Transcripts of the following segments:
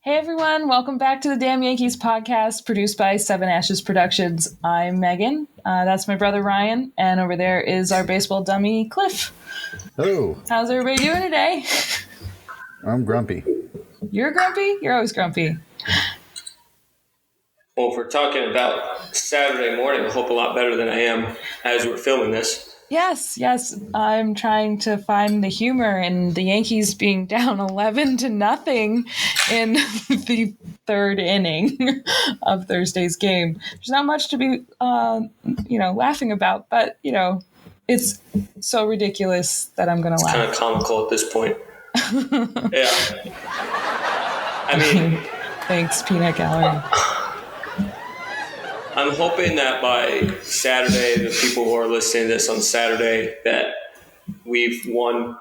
Hey everyone, welcome back to the Damn Yankees podcast produced by Seven Ashes Productions. I'm Megan, that's my brother Ryan, and over there is our baseball dummy Cliff. Hello. How's everybody doing today? I'm grumpy. You're grumpy? You're always grumpy. Well, if we're talking about Saturday morning, I hope a lot better than I am as we're filming this. Yes. I'm trying to find the humor in the Yankees being down 11-0 in the third inning of Thursday's game. There's not much to be, laughing about, but, it's so ridiculous that I'm going to laugh. It's kind of comical at this point. Yeah. I mean... Thanks, peanut gallery. I'm hoping that by Saturday, the people who are listening to this on Saturday, that we've won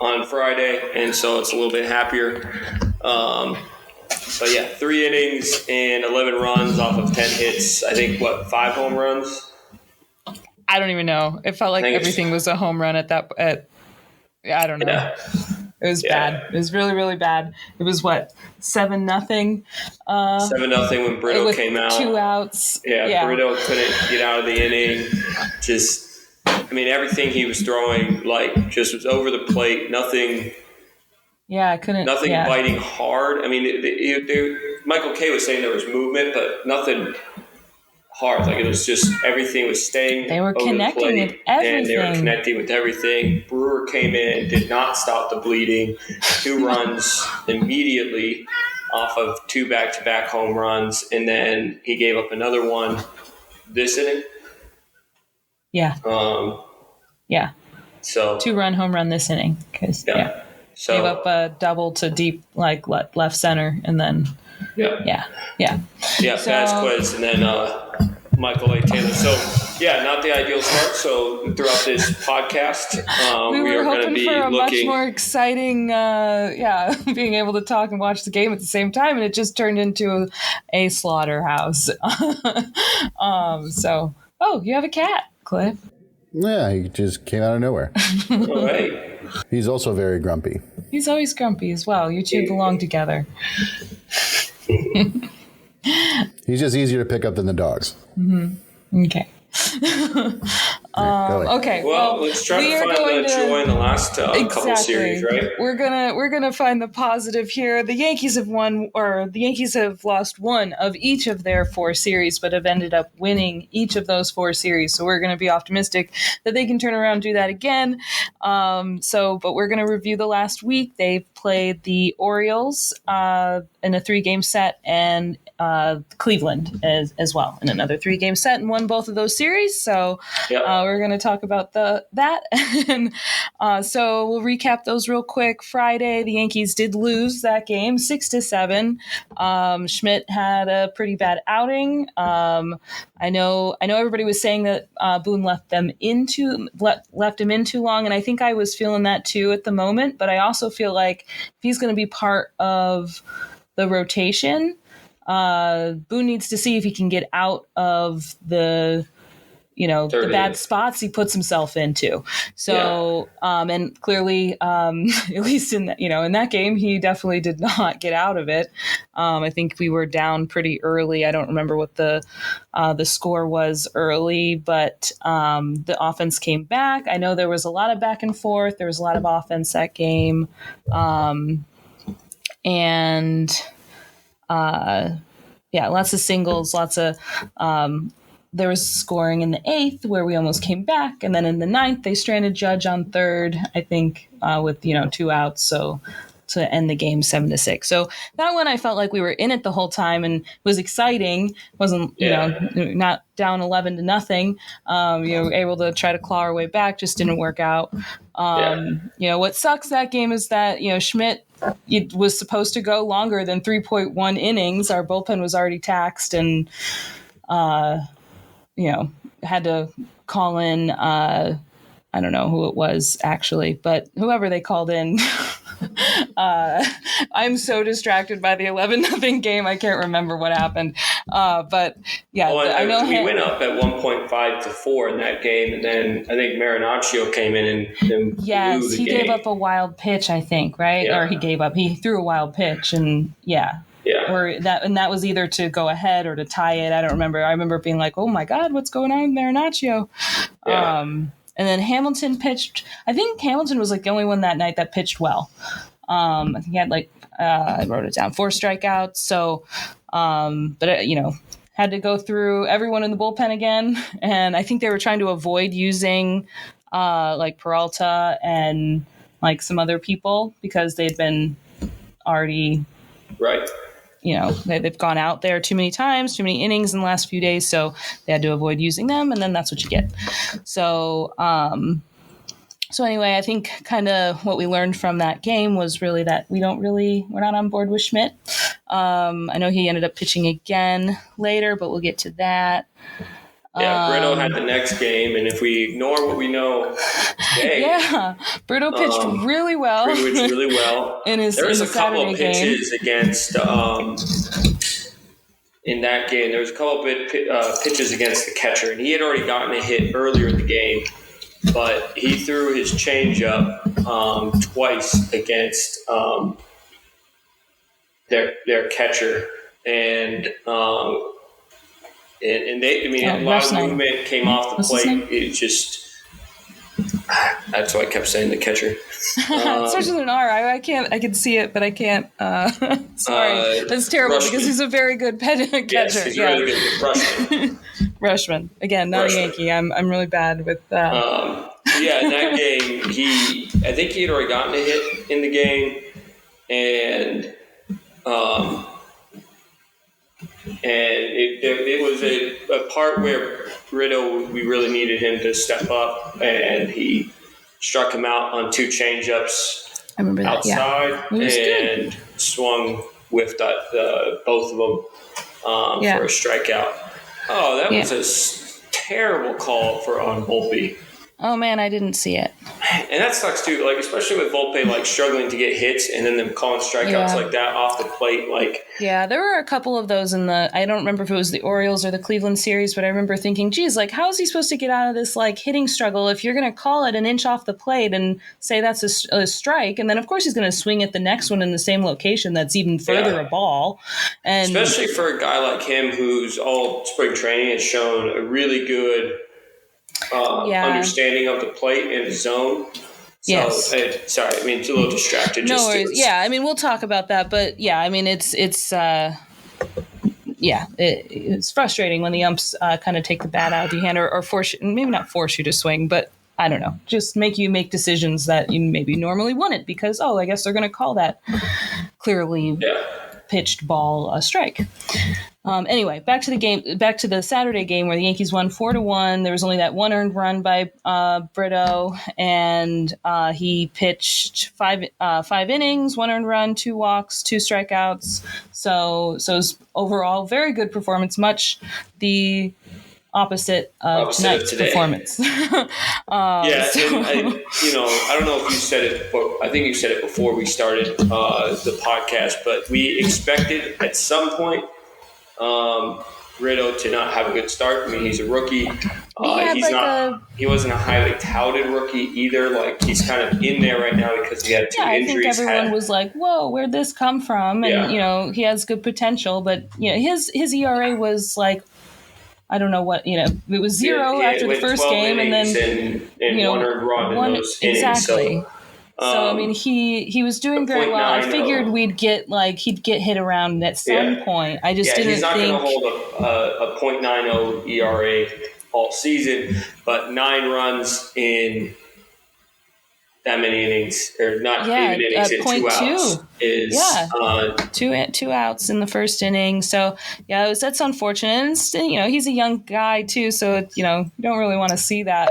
on Friday, and so it's a little bit happier. But yeah, 3 innings and 11 runs off of 10 hits. I think, 5 home runs? I don't even know. It felt like everything was a home run I don't know. Yeah. It was bad. It was really, really bad. It was 7-0? 7-0 when Brito came out. 2 outs. Yeah, Brito couldn't get out of the inning. Everything he was throwing, just was over the plate. Nothing. Yeah, I couldn't. Nothing biting hard. Michael K was saying there was movement, but nothing hard. It was just everything was staying. They were over connecting the plate, with everything. And they were connecting with everything. Brewer came in, did not stop the bleeding. 2 runs immediately off of 2 back-to-back home runs, and then he gave up another one this inning. Yeah. Yeah. So 2-run home run this inning. So gave up a double to deep left center, and then yeah. Vasquez, and then Michael A. Taylor. So not the ideal start. So throughout this podcast, we are were going to hoping be for a looking much more exciting, being able to talk and watch the game at the same time, and it just turned into a slaughterhouse. You have a cat, Cliff. Yeah, he just came out of nowhere. All right. He's also very grumpy. He's always grumpy as well. You two belong together. He's just easier to pick up than the dogs. Mm-hmm. Okay. Okay. Well, let's try to find the joy in the last couple series, right? We're gonna find the positive here. The Yankees have lost one of each of their 4 series, but have ended up winning each of those 4 series. So we're gonna be optimistic that they can turn around and do that again. But we're gonna review the last week. They've played the Orioles in a 3-game set, and Cleveland as well in another 3-game set, and won both of those series. So we're going to talk about that. And so we'll recap those real quick. Friday, the Yankees did lose that game 6-7. Schmidt had a pretty bad outing. I know everybody was saying that Boone left him in too long, and I think I was feeling that too at the moment. But I also feel like if he's going to be part of the rotation, Boone needs to see if he can get out of the bad spots he puts himself into. So, and clearly, at least in that game, he definitely did not get out of it. I think we were down pretty early. I don't remember what the score was early, but the offense came back. I know there was a lot of back and forth. There was a lot of offense that game. Lots of singles, there was scoring in the 8th where we almost came back. And then in the 9th, they stranded Judge on 3rd, I think, with, 2 outs. So to end the game 7-6. So that one, I felt like we were in it the whole time and was exciting. Wasn't, not down 11-0. Were able to try to claw our way back, just didn't work out. What sucks that game is that, Schmidt, it was supposed to go longer than 3.1 innings. Our bullpen was already taxed, and had to call in. I don't know who it was actually, but whoever they called in. I'm so distracted by the 11-0 game. I can't remember what happened. I know we went up at 1.5-4 in that game, and then I think Marinaccio came in and blew the game. Gave up a wild pitch, I think, right? Yeah. Or he threw a wild pitch, and yeah. that was either to go ahead or to tie it. I don't remember. I remember being like, oh my God, what's going on there, Nacho? Yeah. And then Hamilton pitched. I think Hamilton was like the only one that night that pitched well. I think he had I wrote it down, 4 strikeouts. So, had to go through everyone in the bullpen again. And I think they were trying to avoid using Peralta and like some other people because they'd been already, right. They've gone out there too many times, too many innings in the last few days. So they had to avoid using them. And then that's what you get. So, So anyway, I think kind of what we learned from that game was really that we're not on board with Schmidt. I know he ended up pitching again later, but we'll get to that. Yeah, Brito had the next game, and if we ignore what we know today, Brito pitched really well. Brito pitched really well. There was a couple of pitches against in that game. There was a couple of pitches against the catcher, and he had already gotten a hit earlier in the game. But he threw his changeup twice against their catcher, and they. I mean, a lot of movement came off the plate. It just that's why I kept saying the catcher. It starts with an R. I can't. I can see it, but I can't. Sorry, that's terrible Rushman. Because he's a very good catcher. Yes, he's really good. Rushman. Rushman. Again, not a Yankee. I'm really bad with that. In that game, I think he had already gotten a hit in the game, and it was a part where Brito, we really needed him to step up, and he struck him out on 2 changeups outside, and swung, whiffed at both of them for a strikeout. Oh, that was a terrible call on Volpe. Oh man, I didn't see it. And that sucks too. Like especially with Volpe struggling to get hits and then them calling strikeouts like that off the plate. There were a couple of those I don't remember if it was the Orioles or the Cleveland series, but I remember thinking, geez, how is he supposed to get out of this hitting struggle if you're going to call it an inch off the plate and say that's a strike, and then of course he's going to swing at the next one in the same location that's even further a ball. And especially for a guy like him who's all spring training has shown a really good understanding of the plate and the zone. Yes. Sorry, I mean, it's a little distracted. No worries. Yeah, I mean, we'll talk about that, but I mean, it's frustrating when the umps kind of take the bat out of your hand or force you, maybe not force you to swing, but I don't know, just make you make decisions that you maybe normally wouldn't because, I guess they're going to call that clearly pitched ball a strike. Anyway, back to the Saturday game where the Yankees won 4-1. There was only that 1 earned run by Brito, and he pitched five innings, 1 earned run, 2 walks, 2 strikeouts. So it was overall very good performance, much the opposite of tonight's performance. I don't know if you said it, but I think you said it before we started the podcast, but we expected at some point Brito to not have a good start. I mean, he's a rookie. He wasn't a highly touted rookie either. He's kind of in there right now because he had 2 injuries. I think everyone was like, "Whoa, where'd this come from?" And he has good potential, but his ERA was I don't know what, it was 0 after the first game, and then 1 earned run in those innings. Exactly. So I mean, he was doing very well. I figured he'd get hit around at some point. I just didn't think. He's not going to hold a .90 ERA all season, but 9 runs in that many innings, or not even innings, in 2 outs is 2 outs in the first inning. So that's unfortunate. And he's a young guy too, so you don't really want to see that,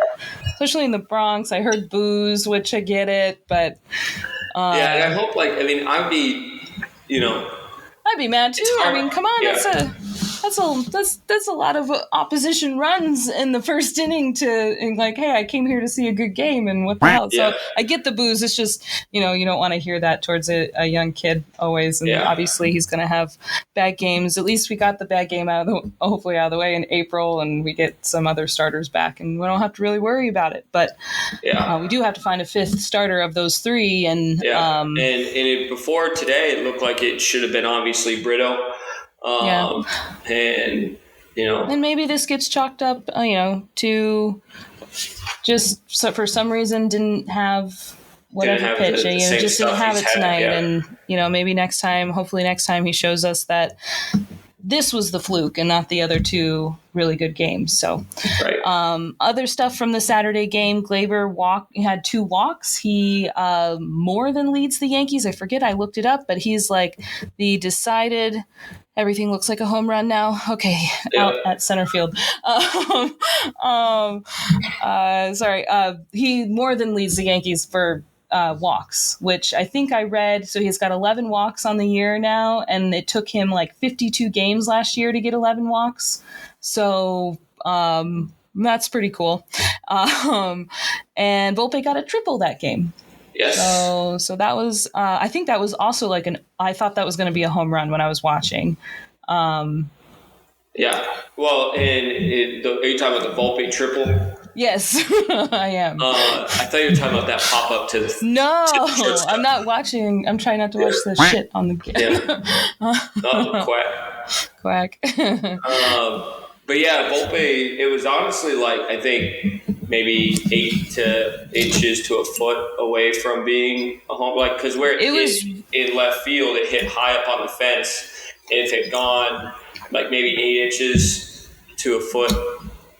especially in the Bronx. I heard boos, which I get it, but and I hope I'd be I'd be mad too. I mean, come on, that's that's a lot of opposition runs in the first inning and like, hey, I came here to see a good game, and what the hell? Yeah. So I get the boos. It's just, you don't want to hear that towards a young kid always. And obviously he's going to have bad games. At least we got the bad game hopefully out of the way in April, and we get some other starters back, and we don't have to really worry about it. But we do have to find a fifth starter of those three. And before today, it looked like it should have been obviously Brito. And and maybe this gets chalked up, to just for some reason didn't have whatever pitch, just didn't have it tonight. And maybe hopefully next time he shows us that this was the fluke and not the other two really good games. So, other stuff from the Saturday game, Gleyber had 2 walks. He more than leads the Yankees. I forget, I looked it up, but he's like the decided. Everything looks like a home run now. Okay, out at center field. He more than leads the Yankees for walks, which I think I read. So he's got 11 walks on the year now, and it took him like 52 games last year to get 11 walks. So that's pretty cool. And Volpe got a triple that game. Yes. So that was, I think that was also I thought that was going to be a home run when I was watching. Yeah. Well, are you talking about the Volpe triple? Yes, I am. I thought you were talking about that pop up to the. No, I'm not watching. I'm trying not to watch the shit on the. Quack. But yeah, Volpe, it was honestly like, I think maybe 8 inches to a foot away from being a home, like, because where it was in left field, it hit high up on the fence. And if it had gone like maybe 8 inches to a foot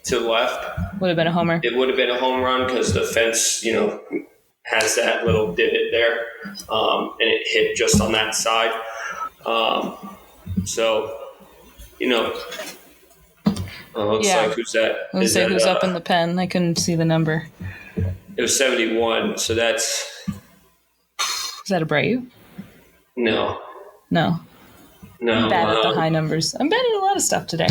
to the left, would have been a homer. It would have been a home run because the fence, has that little divot there, and it hit just on that side. Like, who's that? Who's up in the pen? I couldn't see the number. It was 71, so that's... Is that Abreu? No. I'm bad at the high numbers. I'm bad at a lot of stuff today.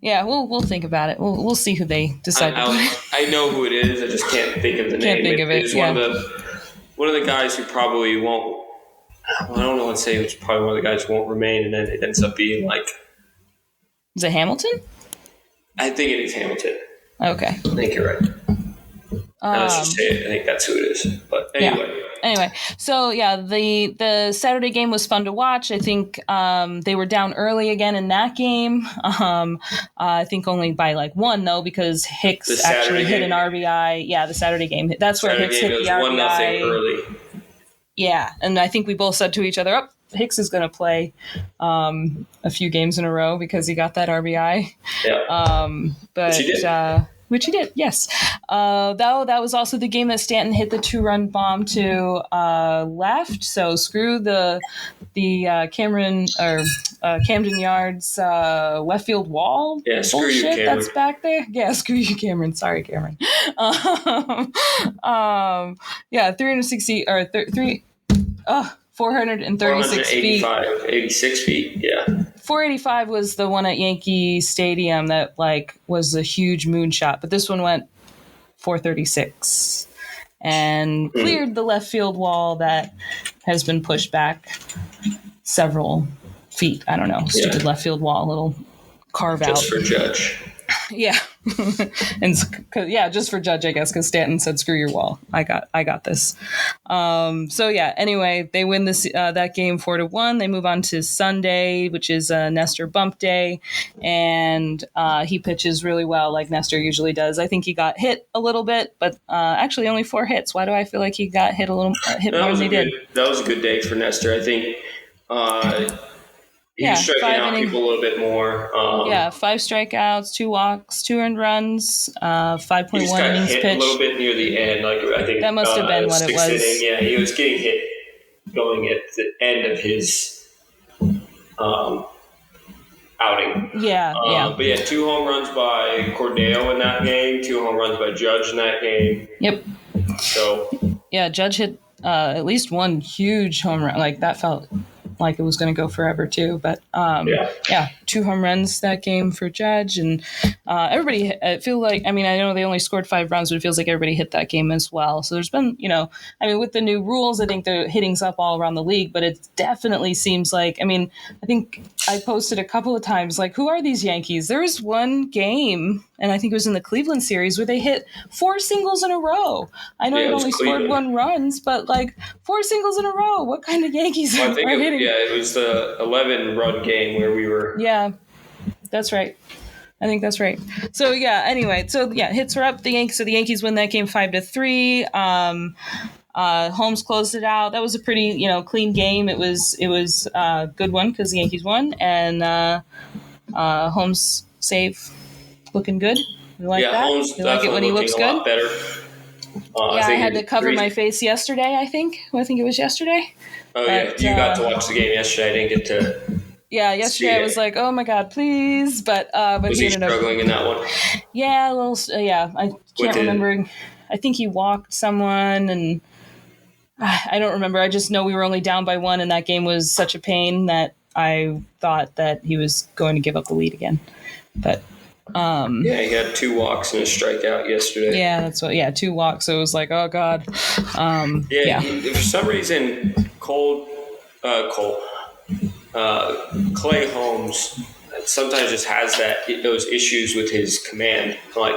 We'll think about it. We'll see who they decide to put. I know who it is. I just can't think of the name. Can't think of it. It's one of the guys who probably won't... I don't know what to say. It's probably one of the guys who won't remain, and then it ends up being like... Is it Hamilton? I think it is Hamilton. Okay. I think you're right. Let's just say it. I think that's who it is. But anyway. Yeah. Anyway, so the Saturday game was fun to watch. I think they were down early again in that game. I think only by like 1 though, because Hicks actually hit an RBI. Yeah, the Saturday game. That's where Hicks hit the RBI. 1-0 early. Yeah, and I think we both said to each other, Hicks is going to play a few games in a row because he got that RBI. Yeah. Which he did, yes. Though that was also the game that Stanton hit the 2-run bomb to left. So screw the Camden Yards left field wall. Yeah, screw you, Cameron. That's back there. Yeah, screw you, Cameron. Sorry, Cameron. 360 or 436 feet. 86 feet, yeah. 485 was the one at Yankee Stadium that was a huge moonshot, but this one went 436 and cleared the left field wall that has been pushed back several feet. I don't know, stupid left field wall, little carve out. Just for Judge. Yeah. Just for Judge, I guess, because Stanton said, screw your wall. I got this. Anyway, they win this that game 4-1. They move on to Sunday, which is Nestor bump day, and he pitches really well like Nestor usually does. I think he got hit a little bit, but actually only 4 hits. Why do I feel like he got hit a little more than he did? That was a good day for Nestor. I think he was striking out people a little bit more. 5 strikeouts, 2 walks, 2 earned runs, 5.1 innings pitched. A little bit near the end. I think that must have been what it was. Inning. Yeah, he was getting hit going at the end of his outing. Yeah. But 2 home runs by Cordeo in that game, 2 home runs by Judge in that game. Yep. So Judge hit at least one huge home run. That felt like it was going to go forever too. But yeah, 2 home runs that game for Judge, and everybody. I feel like, I mean, I know they only scored 5 runs, but it feels like everybody hit that game as well. So there's been, I mean, with the new rules, I think the hitting's up all around the league, but it definitely seems like, I mean, I think I posted a couple of times, like, who are these Yankees? There was one game, and I think it was in the Cleveland series, where they hit 4 singles in a row. I know they've only scored 1 runs, but like 4 singles in a row. What kind of Yankees are hitting? It was the 11-run game where we were. Yeah, that's right. I think that's right. So yeah. Anyway, so yeah, hits were up. The Yankees win that game 5-3. Holmes closed it out. That was a pretty clean game. It was a good one because the Yankees won, and Holmes save looking good. You like that? Holmes you like it when he looks good? Lot better. I had to cover my face yesterday. I think it was yesterday. Oh yeah, you got to watch the game yesterday. I didn't get to. Yeah, yesterday I was like, "Oh my God, please!" But was he struggling in that one? Yeah, a little. Yeah, I can't remember. I think he walked someone, and I don't remember. I just know we were only down by 1, and that game was such a pain that I thought that he was going to give up the lead again. But he had 2 walks and a strikeout yesterday. Yeah, that's what. Yeah, 2 walks. So it was like, oh God. For some reason, Clay Holmes sometimes just has those issues with his command. Like,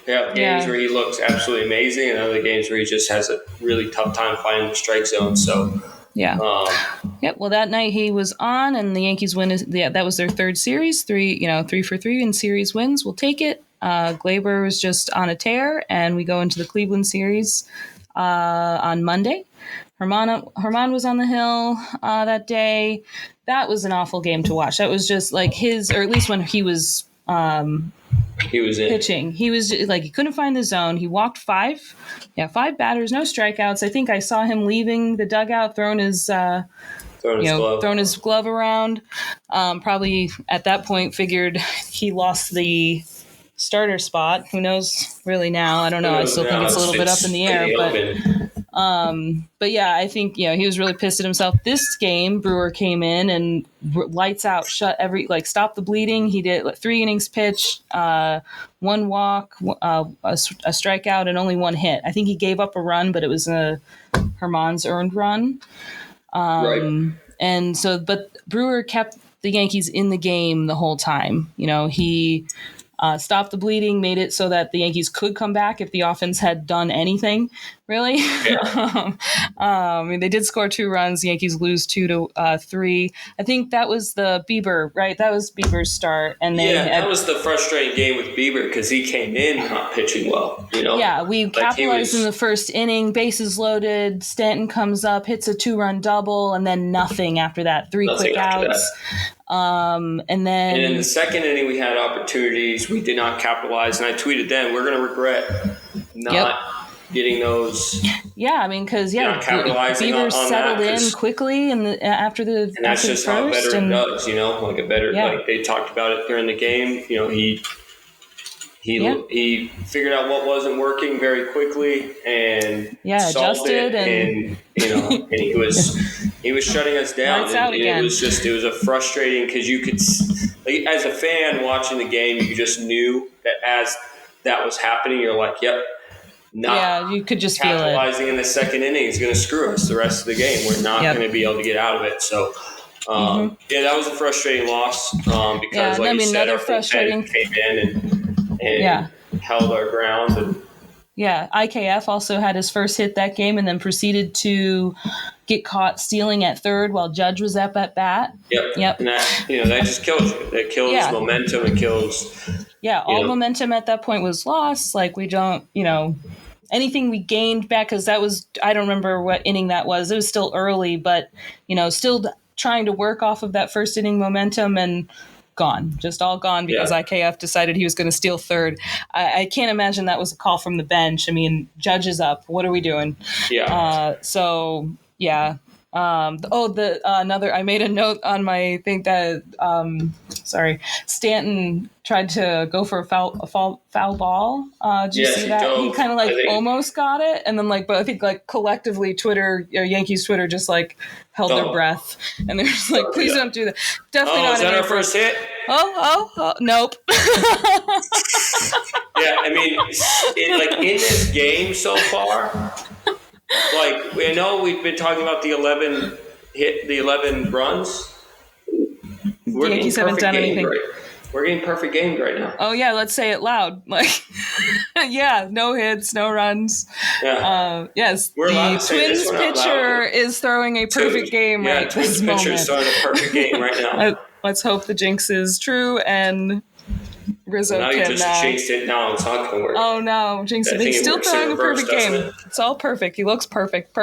games where he looks absolutely amazing, and other games where he just has a really tough time finding the strike zone. So. Well, that night he was on, and the Yankees win. That was their 3rd series. 3 for 3 in series wins. We'll take it. Glaber was just on a tear, and we go into the Cleveland series on Monday. Herman was on the hill that day. That was an awful game to watch. That was just like or at least when he was pitching. He was like, he couldn't find the zone. He walked 5 batters, no strikeouts. I think I saw him leaving the dugout, throwing his glove around. Probably at that point figured he lost the starter spot. Who knows really now? I don't know. I still think it's a little bit up in the air, but yeah, I think, he was really pissed at himself. This game, Brewer came in and lights out, stopped the bleeding. He did 3 innings pitched, 1 walk, a strikeout, and only 1 hit. I think he gave up a run, but it was Herman's earned run. Right. And so, but Brewer kept the Yankees in the game the whole time. He stopped the bleeding, made it so that the Yankees could come back if the offense had done anything, really. Yeah. I mean, they did score 2 runs. The Yankees lose 2-3. I think that was the Bieber, right? That was Bieber's start. And that was the frustrating game with Bieber because he came in not pitching well. Yeah, we capitalized in the first inning, bases loaded. Stanton comes up, hits a 2-run double, and then nothing after that. 3 quick outs. And in the second inning, we had opportunities. We did not capitalize. And I tweeted then, we're going to regret not getting those. Yeah, I mean, because, capitalizing Bieber on settled that, in quickly after the And that's just how a veteran does, like a better, like they talked about it during the game. He figured out what wasn't working very quickly and solved adjusted it, and he was shutting us down. Lights out again. It was a frustrating because you could, like, as a fan watching the game, you just knew that as that was happening, you're like, yep. You could just feel it. Capitalizing in the second inning is going to screw us the rest of the game. We're not going to be able to get out of it. So, that was a frustrating loss because, like you said, another our frustrating came in and held our ground. And IKF also had his first hit that game and then proceeded to get caught stealing at third while Judge was up at bat. Yep. And that, that just kills you. That kills momentum. It kills. Yeah, all momentum at that point was lost. Like, we don't, anything we gained back, because that was, I don't remember what inning that was. It was still early, but, still trying to work off of that first inning momentum, and gone. Just all gone because IKF decided he was going to steal third. I can't imagine that was a call from the bench. I mean, Judge is up. What are we doing? Another. I made a note on my thing that Stanton tried to go for a foul ball. Did you Yes, see he that? He dove. kind of like I think almost got it, and then but I think like collectively Twitter, Yankees Twitter, just like held their breath, and they're just like, please don't do that. Definitely not. Is that our first hit? Nope. Yeah, I mean, in this game so far, like we know we've been talking about the 11 runs. The Yankees haven't done anything. We're getting perfect games right now. Oh yeah, let's say it loud. Like, yeah, no hits, no runs. Yeah. Yes, We're allowed to say Twins pitcher is throwing a perfect game right this moment. Twins pitcher is throwing a perfect game right now. Let's hope the jinx is true and Rizzo now you just jinxed it. Now it's not going to work. Oh no, jinx it! He's still throwing a perfect game. It's all perfect. He looks perfect.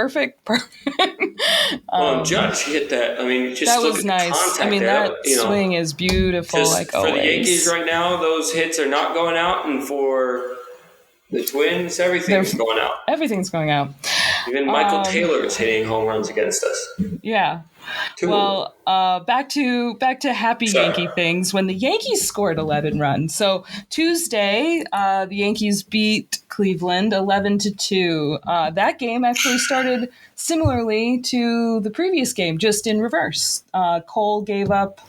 Well, Judge hit that. I mean, just that look was at nice. The contact I mean, there. that swing is beautiful. Like for always. the Yankees right now, those hits are not going out, and for the Twins, everything's going out. Everything's going out. Even Michael Taylor is hitting home runs against us. Yeah. Well, back to happy Yankee things. When the Yankees scored 11 runs, so Tuesday, the Yankees beat Cleveland 11-2. That game actually started similarly to the previous game, just in reverse. Cole gave up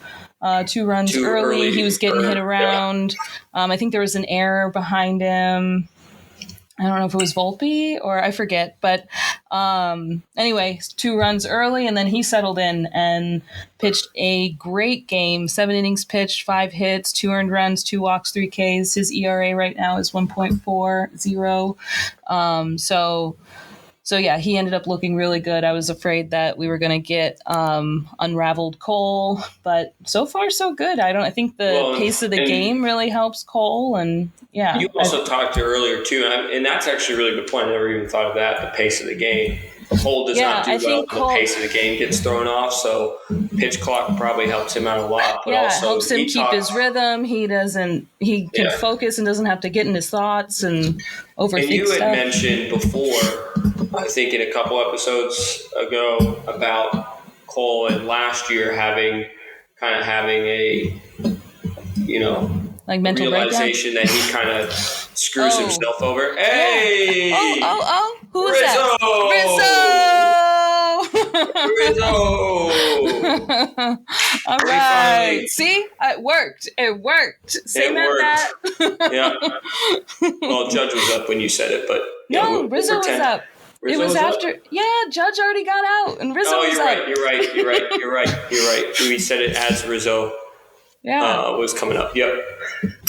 2 runs early. He was getting hit around. Yeah. I think there was an error behind him. I don't know if it was Volpe or I forget, but anyway, 2 runs early, and then he settled in and pitched a great game. 7 innings pitched, 5 hits, 2 earned runs, 2 walks, 3 Ks. His ERA right now is 1.40. So yeah, he ended up looking really good. I was afraid that we were going to get unraveled Cole, but so far so good. I think the pace of the game really helps Cole, and yeah. You also talked earlier too, and that's actually a really good point. I never even thought of that. The pace of the game. Cole does not do well. The pace of the game gets thrown off, so pitch clock probably helps him out a lot. But also, it helps him keep his rhythm. He can focus and doesn't have to get in his thoughts and overthink stuff. And you had mentioned before, I think in a couple episodes ago, about Cole and last year having a like mental realization breakdown? That he kind of screws himself over. Hey! Oh! Who was that? Rizzo! All right. See? It worked. Say that. Yeah. Well, Judge was up when you said it, but... No, Rizzo was up. It was after... Up? Yeah, Judge already got out, and Rizzo was up. You're right. We said it as Rizzo was coming up. Yep.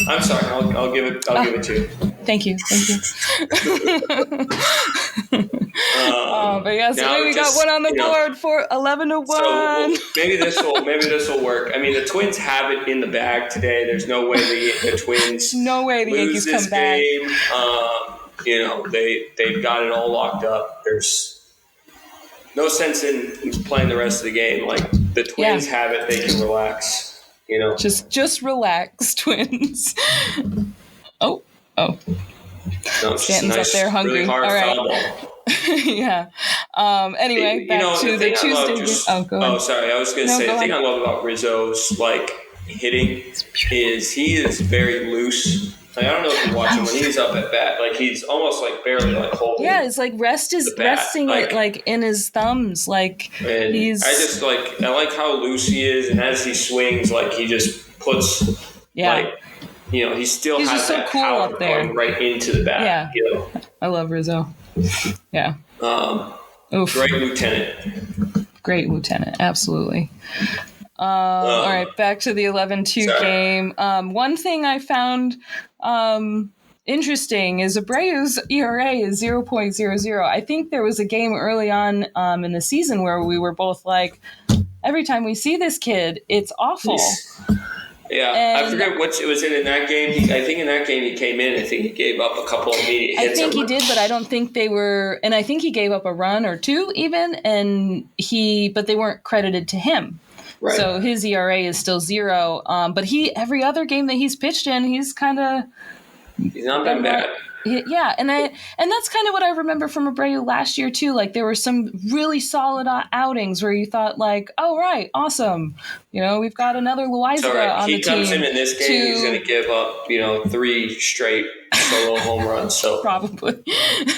I'm sorry. I'll give it to you. Thank you. But yeah, so we got one on the board for 11-1. So maybe this will work. I mean, the Twins have it in the bag today. There's no way the Twins Yankees come back. They've got it all locked up. There's no sense in playing the rest of the game. Like the Twins have it, they can relax. Just relax, Twins. Oh. No, Stanton's up there hungry. Really hard all right. foul ball. Yeah. Anyway, back to the Tuesday game. Go ahead. Oh, sorry. I was going to say, the thing I love about Rizzo's hitting is he is very loose. Like, I don't know if you watch him when he's up at bat. Like he's almost barely holding. Yeah, it's resting it in his thumbs. Like he's. I just I like how loose he is, and as he swings, he just puts he still he's has just so that cool power up there. going right into the bat. Yeah, I love Rizzo. Yeah. Great lieutenant, absolutely. All right, back to the 11-2 game. One thing I found interesting is Abreu's ERA is 0.00. I think there was a game early on in the season where we were both like, every time we see this kid, it's awful. Yeah, I forget what it was in that game. I think in that game he came in. I think he gave up a couple of immediate hits. I think he did, but I don't think they were. And I think he gave up a run or 2 even, but they weren't credited to him. Right. So his ERA is still 0. But every other game that he's pitched in, he's not been bad. Yeah, and that's kind of what I remember from Abreu last year too. Like there were some really solid outings where you thought like, "Oh right, awesome, we've got another Loaizaga on the team." He comes in this game, he's going to give up 3 straight solo home runs. So probably.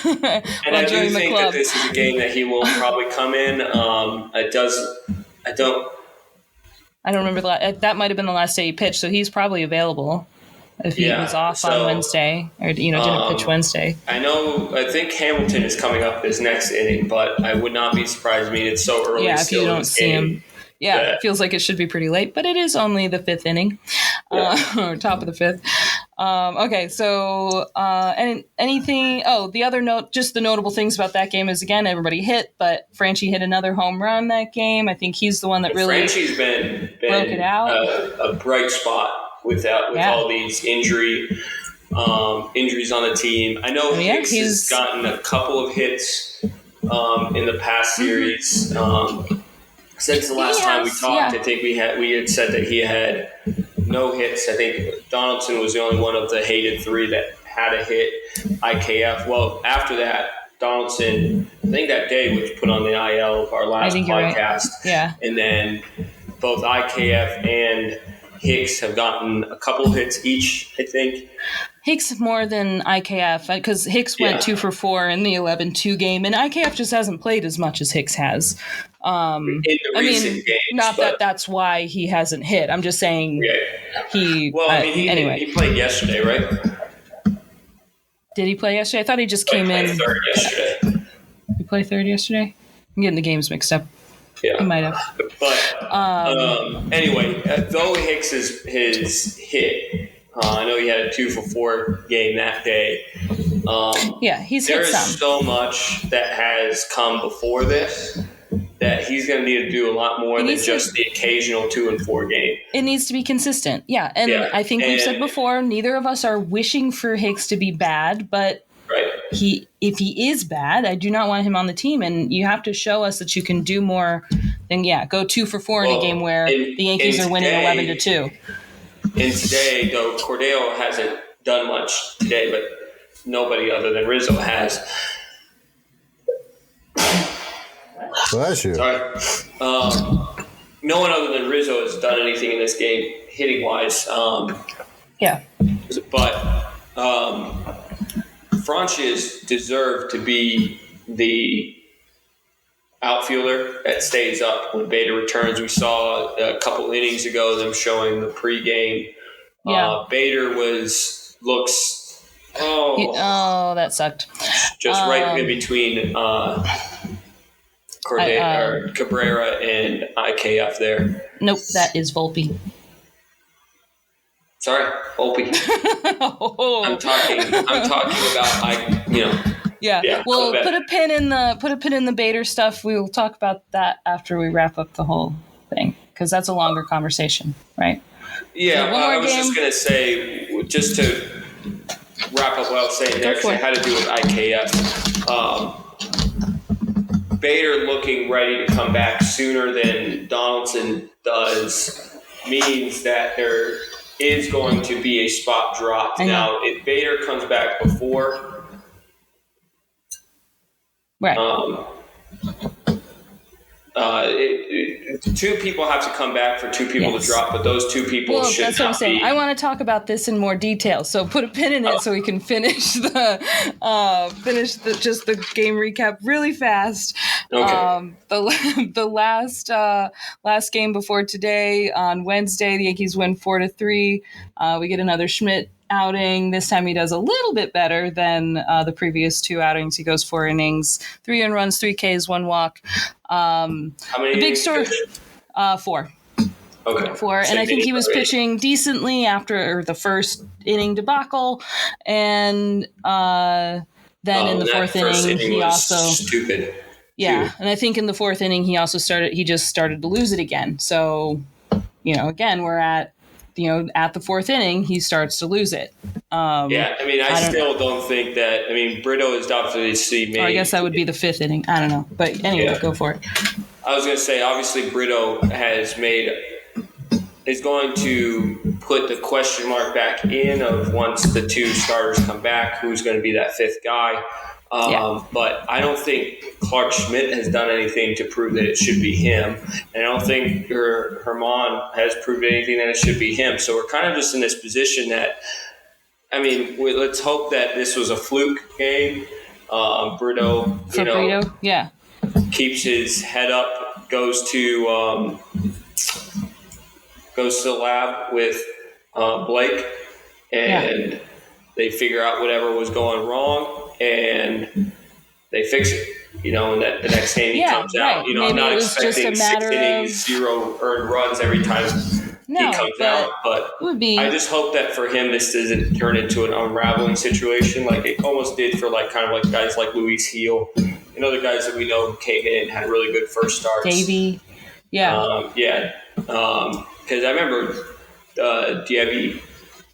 And I do think that this is a game that he will probably come in. I don't remember that might have been the last day he pitched, so he's probably available. If he was off on Wednesday or didn't pitch Wednesday. I think Hamilton is coming up this next inning, but I would not be surprised. I mean, it's so early. Yeah, if you don't see him. Yeah, it feels like it should be pretty late, but it is only the 5th inning, or top of the 5th. Okay, so and anything? Oh, the other note, just the notable things about that game is again everybody hit, but Franchi hit another home run that game. I think he's the one that really Franchi's been broke it out. A bright spot with all these injuries on the team. I know Hicks has gotten a couple of hits in the past series. Since the last time we talked, I think we had said that he had no hits. I think Donaldson was the only one of the hated 3 that had a hit. IKF. Well, after that, Donaldson, I think that day was put on the IL of our last podcast. Right. Yeah. And then both IKF and Hicks have gotten a couple hits each, I think. Hicks more than IKF because Hicks went 2 for 4 in the 11-2 game, and IKF just hasn't played as much as Hicks has. In the recent games, not that that's why he hasn't hit. I'm just saying he. Well, anyway, he played yesterday, right? Did he play yesterday? I thought he just came in. Third yesterday. He played third yesterday. I'm getting the games mixed up. Yeah, he might have. But anyway, though Hicks is his hit. I know he had a 2 for 4 game that day. He's hit some. There is so much that has come before this that he's going to need to do a lot more than just the occasional 2 and 4 game. It needs to be consistent. Yeah, and I think we've said before, neither of us are wishing for Hicks to be bad, but if he is bad, I do not want him on the team, and you have to show us that you can do more than go 2 for 4 in a game where the Yankees are winning 11-2. And today, though, Cordero hasn't done much today, but nobody other than Rizzo has. Bless you. Sorry. No one other than Rizzo has done anything in this game hitting-wise. But Franchi deserved to be the outfielder that stays up when Bader returns. We saw a couple innings ago them showing the pregame. Bader looks. That sucked. Just right in between Cabrera and IKF there. Nope, that is Volpe. Sorry, Volpe. I'm talking about Yeah. Well, put a pin in the Bader stuff. We will talk about that after we wrap up the whole thing because that's a longer conversation, right? Yeah, I was just gonna say, just to wrap up what I was saying, it actually had to do with IKF. Bader looking ready to come back sooner than Donaldson does means that there is going to be a spot drop. Now, if Bader comes back before, two people have to come back for 2 people to drop, but those 2 people should that's what I'm saying. I want to talk about this in more detail, so put a pin in it so we can finish the game recap really fast. Okay. The last game before today on Wednesday, the Yankees win 4-3. We get another Schmidt outing. This time he does a little bit better than the previous 2 outings. He goes 4 innings, 3 earned runs, 3 Ks, 1 walk. How many? The big story, 4. Okay. 4, and I think he was pitching decently after the first inning debacle, and then in the 4th inning he also stupid. Yeah, and I think in the 4th inning he just started to lose it again. So, again we're at the 4th inning, he starts to lose it. I still don't think that. Brito is obviously made. I guess that would be the 5th inning. I don't know, but anyway, go for it. I was going to say, obviously, Brito is going to put the question mark back in of once the two starters come back, who's going to be that fifth guy. But I don't think Clark Schmidt has done anything to prove that it should be him. And I don't think Herman has proved anything that it should be him. So we're kind of just in this position that, I mean, let's hope that this was a fluke game. Brito, Brito, yeah, keeps his head up, goes to the lab with Blake, and they figure out whatever was going wrong, and they fix it. And that the next game he comes out. Maybe I'm not just expecting a 6 matter innings, 0 earned runs every time he comes out. But I just hope that for him, this doesn't turn into an unraveling situation like it almost did for kind of guys like Luis Heel and other guys that we know who came in and had really good first starts. Davey, because I remember Davey.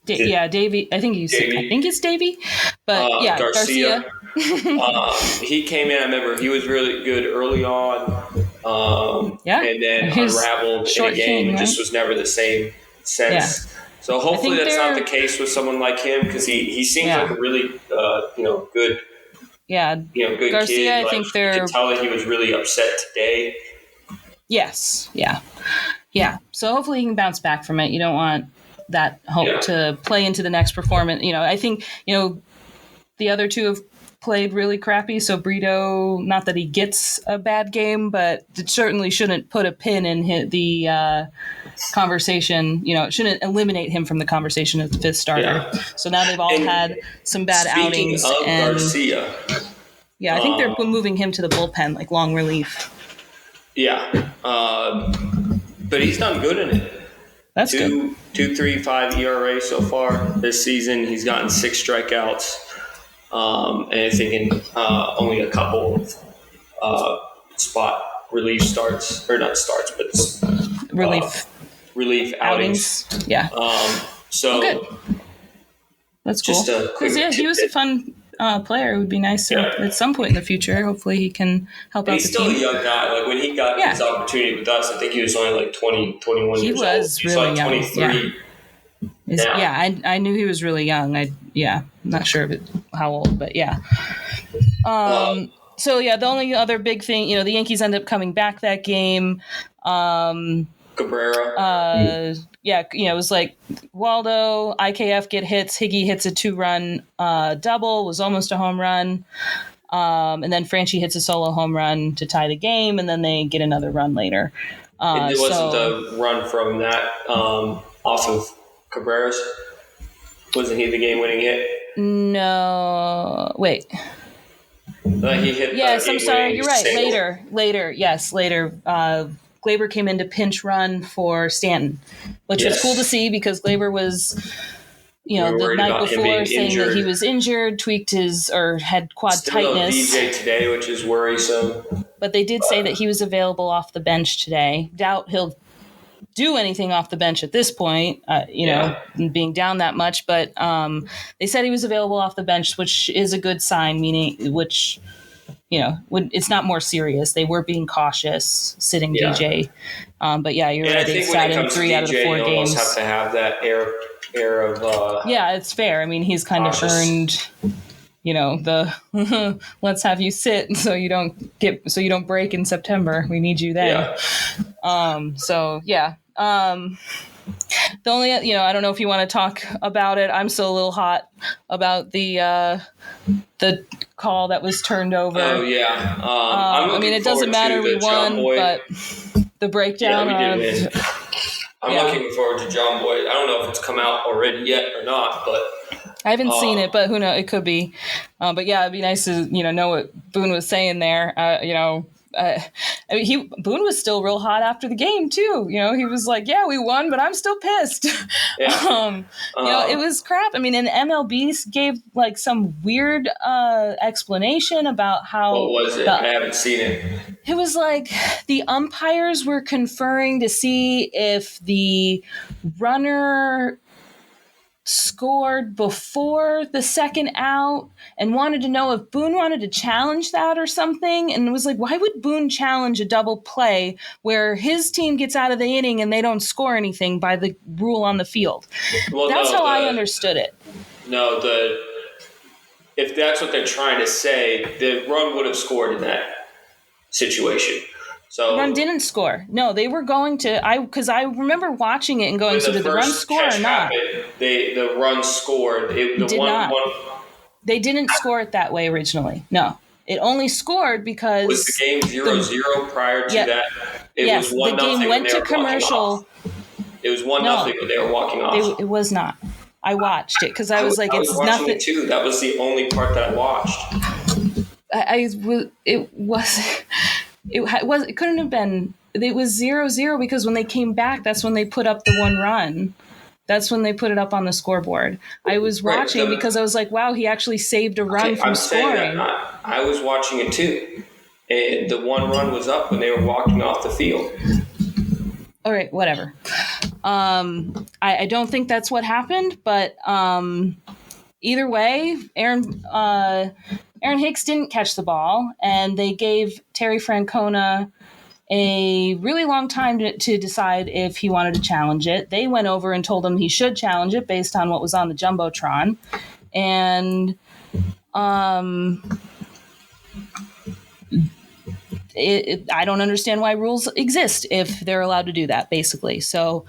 Davey. I think it's Davey, but Garcia. He came in. I remember he was really good early on. And then unraveled in a game and just was never the same since. Yeah. So hopefully that's not the case with someone like him because he seems like a really good. Yeah, good Garcia, kid. I think they're. You can tell that he was really upset today. Yes. Yeah. Yeah. So hopefully he can bounce back from it. You don't want that hope to play into the next performance. I think, the other two have played really crappy. So Brito, not that he gets a bad game, but it certainly shouldn't put a pin in the conversation. It shouldn't eliminate him from the conversation of the fifth starter. Yeah. So now they've all had some bad outings. Speaking of Garcia. Yeah, I think they're moving him to the bullpen, like long relief. Yeah. But he's done good in it. That's good. 2.35 ERA so far this season. He's gotten 6 strikeouts. And I think in only a couple of spot relief starts, or not starts, but relief outings. Yeah. So good. That's cool. Just a quick he was a fun player. It would be nice at some point in the future. Hopefully he can help out the team. He's still a young guy. When he got his opportunity with us, I think he was only 20, 21 years old. He was really young. 23. Yeah. I knew he was really young. I'm not sure how old, but yeah. So the only other big thing, the Yankees end up coming back that game. Cabrera. It was like Waldo, IKF get hits, Higgy hits a 2-run double, was almost a home run. And then Franchi hits a solo home run to tie the game, and then they get another run later. It wasn't the run from that off of Cabrera's? Wasn't he the game-winning hit? No. Wait. He hit yes, I'm sorry. You're right. Single. Later. Yes, later. Glaber came in to pinch run for Stanton, which was cool to see because Glaber was, the night before saying that he was injured, had quad tightness. DJ today, which is worrisome. But they did say that he was available off the bench today. Doubt he'll do anything off the bench at this point, being down that much. But they said he was available off the bench, which is a good sign, it's not more serious. They were being cautious sitting DJ. But you're right. They sat in 3 out of the 4 games. You almost have to have that air of. It's fair. I mean, he's kind cautious. Of earned. The let's have you sit so you don't break in September. We need you then. The only, I don't know if you want to talk about it. I'm still a little hot about the call that was turned over. Oh yeah. It doesn't matter. We won, but the breakdown. I'm looking forward to John Boy. I don't know if it's come out already yet or not, but I haven't seen it, but who knows? It could be. But it'd be nice to know what Boone was saying there. Boone was still real hot after the game too. He was like, "Yeah, we won, but I'm still pissed." Yeah. It was crap. I mean, and MLB gave like some weird explanation about how. What was it? I haven't seen it. It was like the umpires were conferring to see if the runner scored before the second out and wanted to know if Boone wanted to challenge that or something. And it was like, why would Boone challenge a double play where his team gets out of the inning and they don't score anything by the rule on the field? Well, that's how I understood it. No, if that's what they're trying to say, the run would have scored in that situation. So the run didn't score. No, they were going to. Because I remember watching it and going, so did the run score or not? The run scored. They didn't score it that way originally. No, it only scored because was the game 0-0 prior to that. It was 1-0. The game went to commercial. It was 1-0 when they were walking off. It was not. I watched it because I was like, it's watching nothing. It too. That was the only part that I watched. It couldn't have been. It was 0-0 because when they came back, that's when they put up the one run. That's when they put it up on the scoreboard. I was watching because I was like, wow, he actually saved a run from scoring. I was watching it too. And the one run was up when they were walking off the field. All right, whatever. I don't think that's what happened, but either way, Aaron Hicks didn't catch the ball, and they gave Terry Francona a really long time to decide if he wanted to challenge it. They went over and told him he should challenge it based on what was on the Jumbotron. And I don't understand why rules exist if they're allowed to do that, basically. So,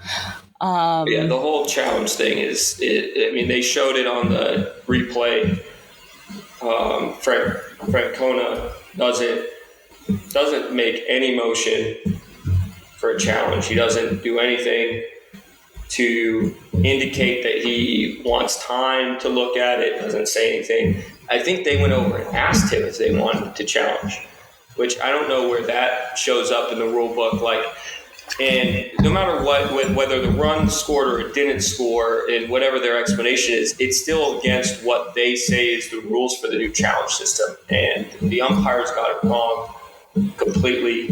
the whole challenge thing they showed it on the replay. Francona doesn't make any motion for a challenge. He doesn't do anything to indicate that he wants time to look at it, doesn't say anything. I think they went over and asked him if they wanted to challenge, which I don't know where that shows up in the rule book. And no matter what, whether the run scored or it didn't score, and whatever their explanation is, it's still against what they say is the rules for the new challenge system. And the umpires got it wrong completely.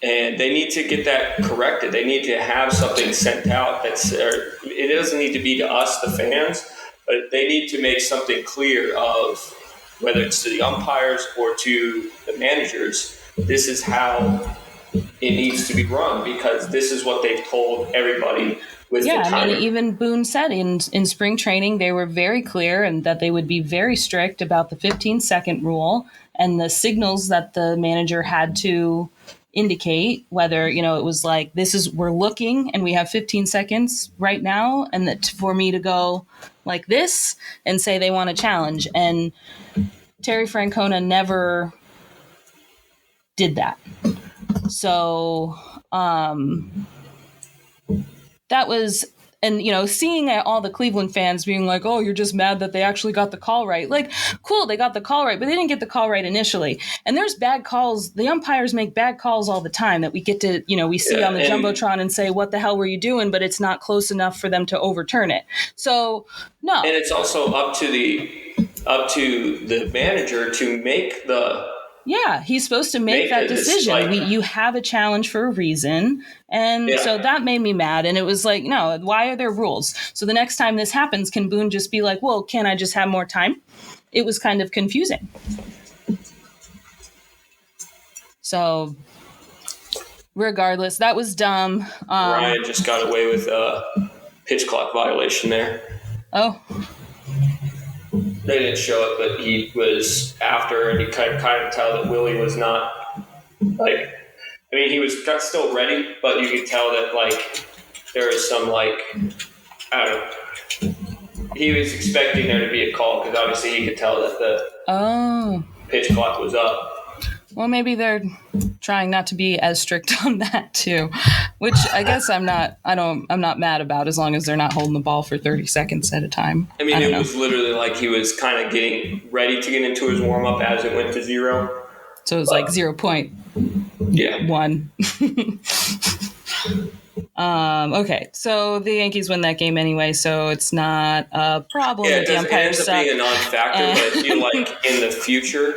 And they need to get that corrected. They need to have something sent out it doesn't need to be to us, the fans, but they need to make something clear of whether it's to the umpires or to the managers. This is how it needs to be run because this is what they've told everybody with the timer. I mean, even Boone said in spring training they were very clear and that they would be very strict about the 15-second rule and the signals that the manager had to indicate whether, it was like, we're looking and we have 15 seconds right now, and that for me to go like this and say they want to challenge. And Terry Francona never did that. So that was, and seeing all the Cleveland fans being like, oh, you're just mad that they actually got the call right. Like, cool, they got the call right, but they didn't get the call right initially. And there's bad calls. The umpires make bad calls all the time that we get to, we see on the Jumbotron and say, what the hell were you doing? But it's not close enough for them to overturn it. So, no. And it's also up to the manager to make the... Yeah, he's supposed to make that decision. You have a challenge for a reason. And so that made me mad. And it was like, no, why are there rules? So the next time this happens, can Boone just be like, well, can I just have more time? It was kind of confusing. So regardless, that was dumb. Ryan just got away with a pitch clock violation there. Oh. They didn't show it, but he was after, and you kind of tell that Willie was not, he was still ready, but you could tell that, there was some, I don't know. He was expecting there to be a call, because obviously he could tell that the pitch clock was up. Well, maybe they're trying not to be as strict on that too, which I guess I'm not mad about as long as they're not holding the ball for 30 seconds at a time. It was literally like he was kind of getting ready to get into his warm up as it went to 0. So it was like 0.1. Okay, so the Yankees win that game anyway, so it's not a problem. Yeah, it ends up being a non-factor, but I feel like in the future,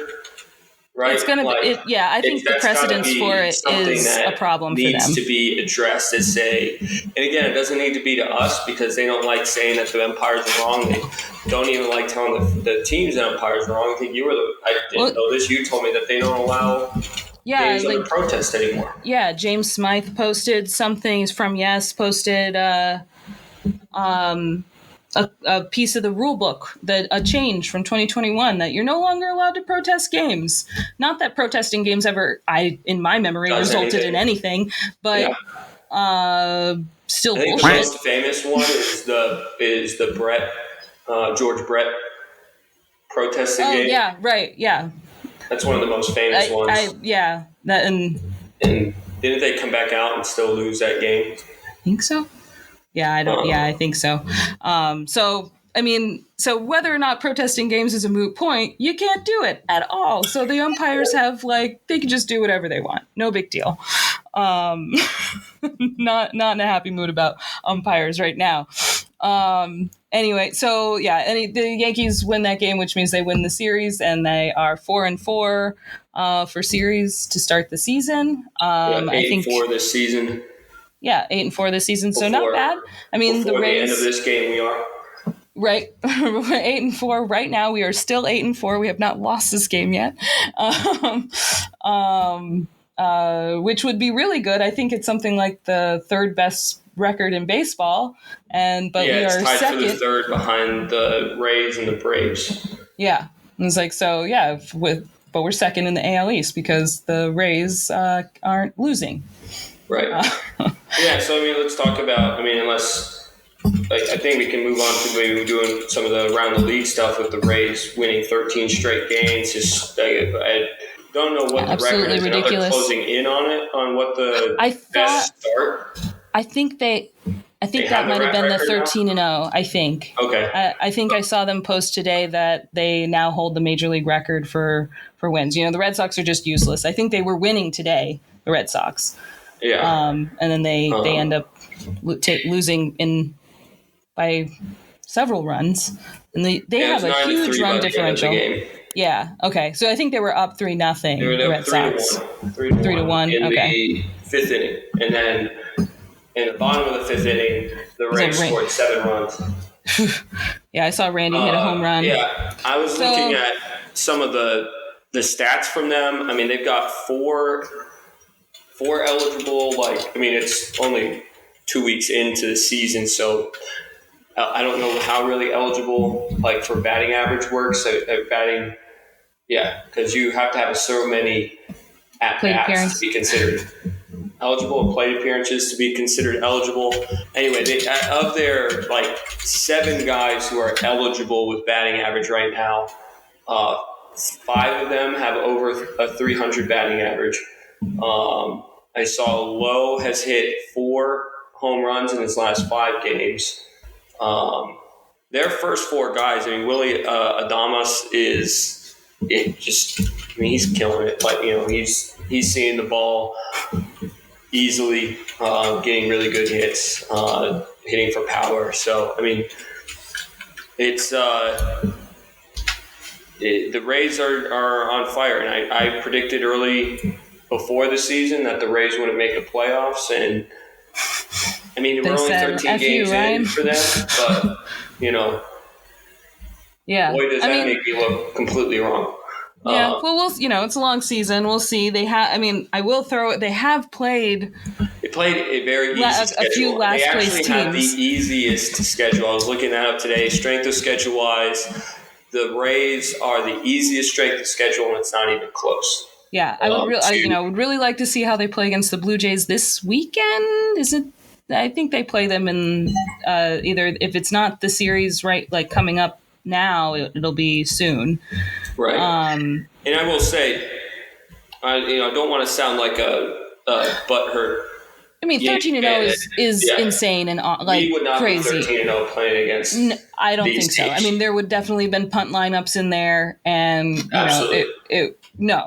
right? It's gonna like, be. I think the precedence for it is a problem for them. Needs to be addressed as and again, it doesn't need to be to us because they don't like saying that the umpires are wrong. They don't even like telling the teams that umpires are wrong. I think I didn't know this. You told me that they don't allow games under protest anymore. Yeah, James Smythe posted something from posted a piece of the rule book, that a change from 2021 that you're no longer allowed to protest games. Not that protesting games ever, in my memory, resulted in anything, but still I think bullshit. the most famous one is the George Brett protesting game. Yeah, right, yeah. That's one of the most famous ones. And didn't they come back out and still lose that game? I think so. Yeah, I think so. So whether or not protesting games is a moot point, you can't do it at all. So the umpires have they can just do whatever they want. No big deal. Not in a happy mood about umpires right now. Anyway, so the Yankees win that game, which means they win the series, and they are 4-4 for series to start the season. 8-4 this season. Yeah, 8-4 this season, so not bad. I mean, the Rays. The end of this game, we are right. We're 8-4 right now. We are still 8-4. We have not lost this game yet, which would be really good. I think it's something like the third best record in baseball, but we are tied second. For the third behind the Rays and the Braves. Yeah, it's but we're second in the AL East because the Rays aren't losing. Right. So let's talk about. Unless I think we can move on to maybe doing some of the around the league stuff with the Rays winning 13 straight games. I don't know what the record is. Ridiculous. They're closing in on it on what the best start. I think that might have been the 13-0. I think. Okay. I think I saw them post today that they now hold the major league record for wins. The Red Sox are just useless. I think they were winning today, the Red Sox. Yeah. And then they end up losing by several runs, and they have a huge run differential. Yeah. Okay. So I think they were up 3-0. The Red Sox. 3-1 in the fifth inning, and then in the bottom of the fifth inning, the Rays scored 7 runs. Yeah, I saw Randy hit a home run. Yeah, I was looking at some of the stats from them. They've got four eligible. It's only 2 weeks into the season, so I don't know how really eligible for batting average works. Batting, because you have to have so many at bats to be considered eligible, and plate appearances to be considered eligible. Anyway, of their 7 guys who are eligible with batting average right now, 5 of them have over a 300 batting average. I saw Lowe has hit 4 home runs in his last 5 games. Their first 4 guys, Willie Adames he's killing it. He's seeing the ball easily, getting really good hits, hitting for power. So, it's the Rays are on fire, and I predicted early before the season that the Rays wouldn't make the playoffs, and there were only 13 games in for them, but boy, does that make me look completely wrong. Yeah, it's a long season. We'll see. They have. I will throw it. They have played. They played a very easy schedule. A few last place teams. They actually had the easiest schedule. I was looking that up today. Strength of schedule wise, the Rays are the easiest strength of schedule, and it's not even close. Yeah, I would really like to see how they play against the Blue Jays this weekend. Is it? I think they play them in either, if it's not the series coming up now, it'll be soon. Right. And I will say, I don't want to sound like a butthurt. 13-0 is insane and we would not crazy. Be 13-0 playing against. I don't think so. There would definitely have been punt lineups in there, and the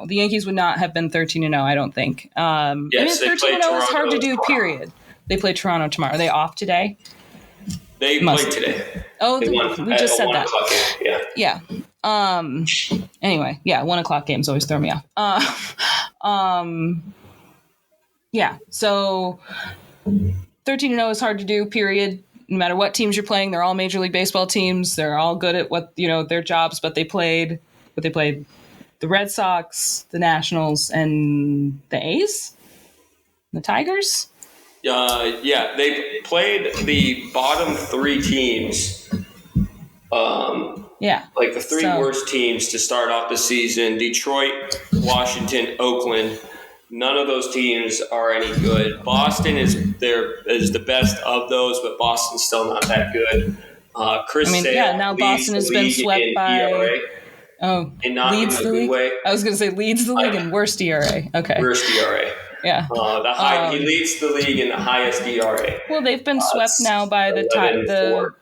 Yankees would not have been 13-0. I don't think. 13-0 is hard to do. Period. They play Toronto tomorrow. Are they off today? They played today. Oh, we just said that. Yeah. Anyway, yeah, 1:00 games always throw me off. Yeah, so 13-0 is hard to do, period. No matter what teams you're playing, they're all Major League Baseball teams. They're all good at what, their jobs, but they played the Red Sox, the Nationals, and the A's? The Tigers? Yeah, they played the bottom 3 teams. Like the 3 worst teams to start off the season: Detroit, Washington, Oakland. None of those teams are any good. Boston is the best of those, but Boston's still not that good. Chris Sale now Boston has been swept by ERA. Oh, and not leads in a the good league. way. I was going to say leads the league in worst ERA. Okay, worst ERA. Yeah, he leads the league in the highest ERA. Well, they've been swept now by the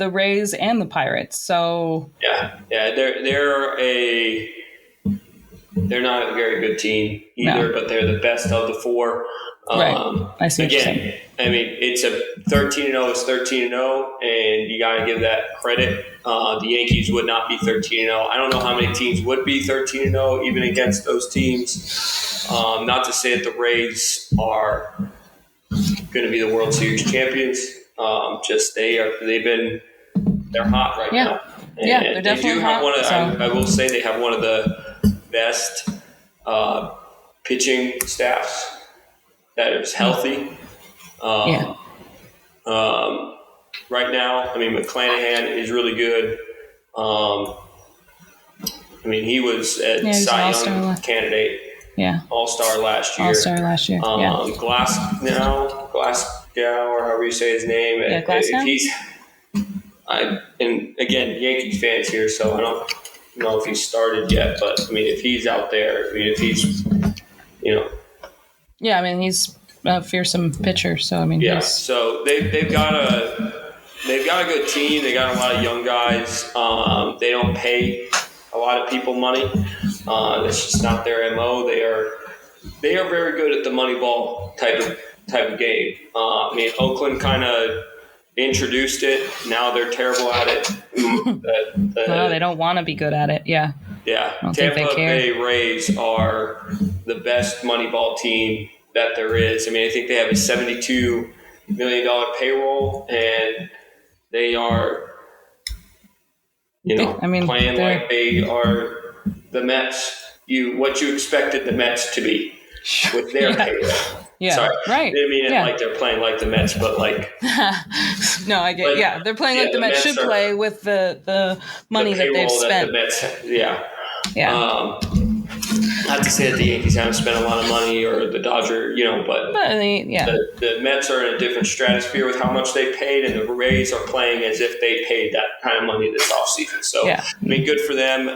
Rays and the Pirates. So yeah, they're not a very good team either, but they're the best of the 4. Right. I see. Again, I mean, it's a 13-0 is 13-0, and you got to give that credit. The Yankees would not be 13-0. I don't know how many teams would be 13-0 even against those teams. Not to say that the Rays are going to be the World Series champions. They're hot right now. And they're definitely hot. I will say they have one of the best pitching staffs that is healthy. Right now, I mean, McClanahan is really good. He was a Cy Young candidate. Yeah. All-Star last year. Glasgow, or however you say his name. Yeah, Glasgow? And again, Yankees fans here, so I don't know if he's started yet, but if he's out there, if he's, Yeah, he's a fearsome pitcher, so So they've got a good team. They got a lot of young guys. They don't pay a lot of people money. That's just not their MO. They are very good at the money ball type of game. Oakland kind of introduced it. Now they're terrible at it. They don't want to be good at it. Yeah. Yeah. Tampa Bay Rays are the best Moneyball team that there is. I think they have a $72 million payroll, and they are, playing like they are the Mets. What you expected the Mets to be with their payroll. Yeah, sorry. Right. I didn't mean it like they're playing like the Mets, but like... No, I get it. They're playing like the Mets should play with the money that they've spent. That the Mets, not to say that the Yankees haven't spent a lot of money or the Dodgers, but the Mets are in a different stratosphere with how much they paid, and the Rays are playing as if they paid that kind of money this offseason. So, good for them.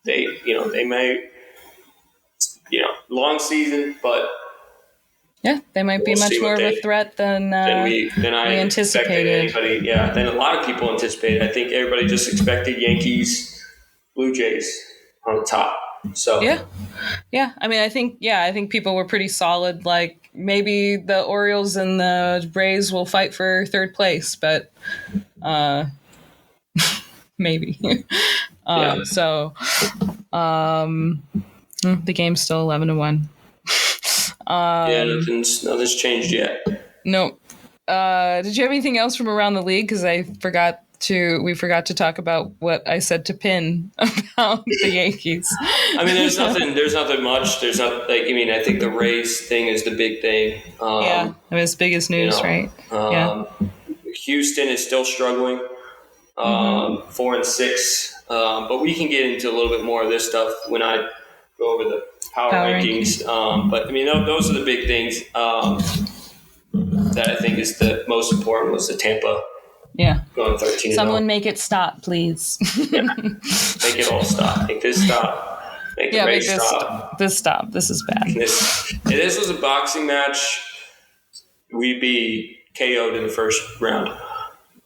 They may, long season, but... Yeah, they might be much more of a threat than we anticipated. Than a lot of people anticipated. I think everybody just expected Yankees, Blue Jays on the top. So I think people were pretty solid. Like maybe the Orioles and the Braves will fight for third place, but maybe. The game's still 11-1. Nothing's changed yet. No. Did you have anything else from around the league? Because we forgot to talk about what I said to Pin about the Yankees. There's nothing much. There's not I think the Rays thing is the big thing. It's biggest news, right? Houston is still struggling. 4-6. But we can get into a little bit more of this stuff when I go over the power rankings. But those are the big things that I think is the most important was the Tampa. Yeah. Going 13. Someone make it stop, please. Make it all stop. Make this stop. Make the race stop. This stop. This is bad. If this was a boxing match, we'd be KO'd in the first round.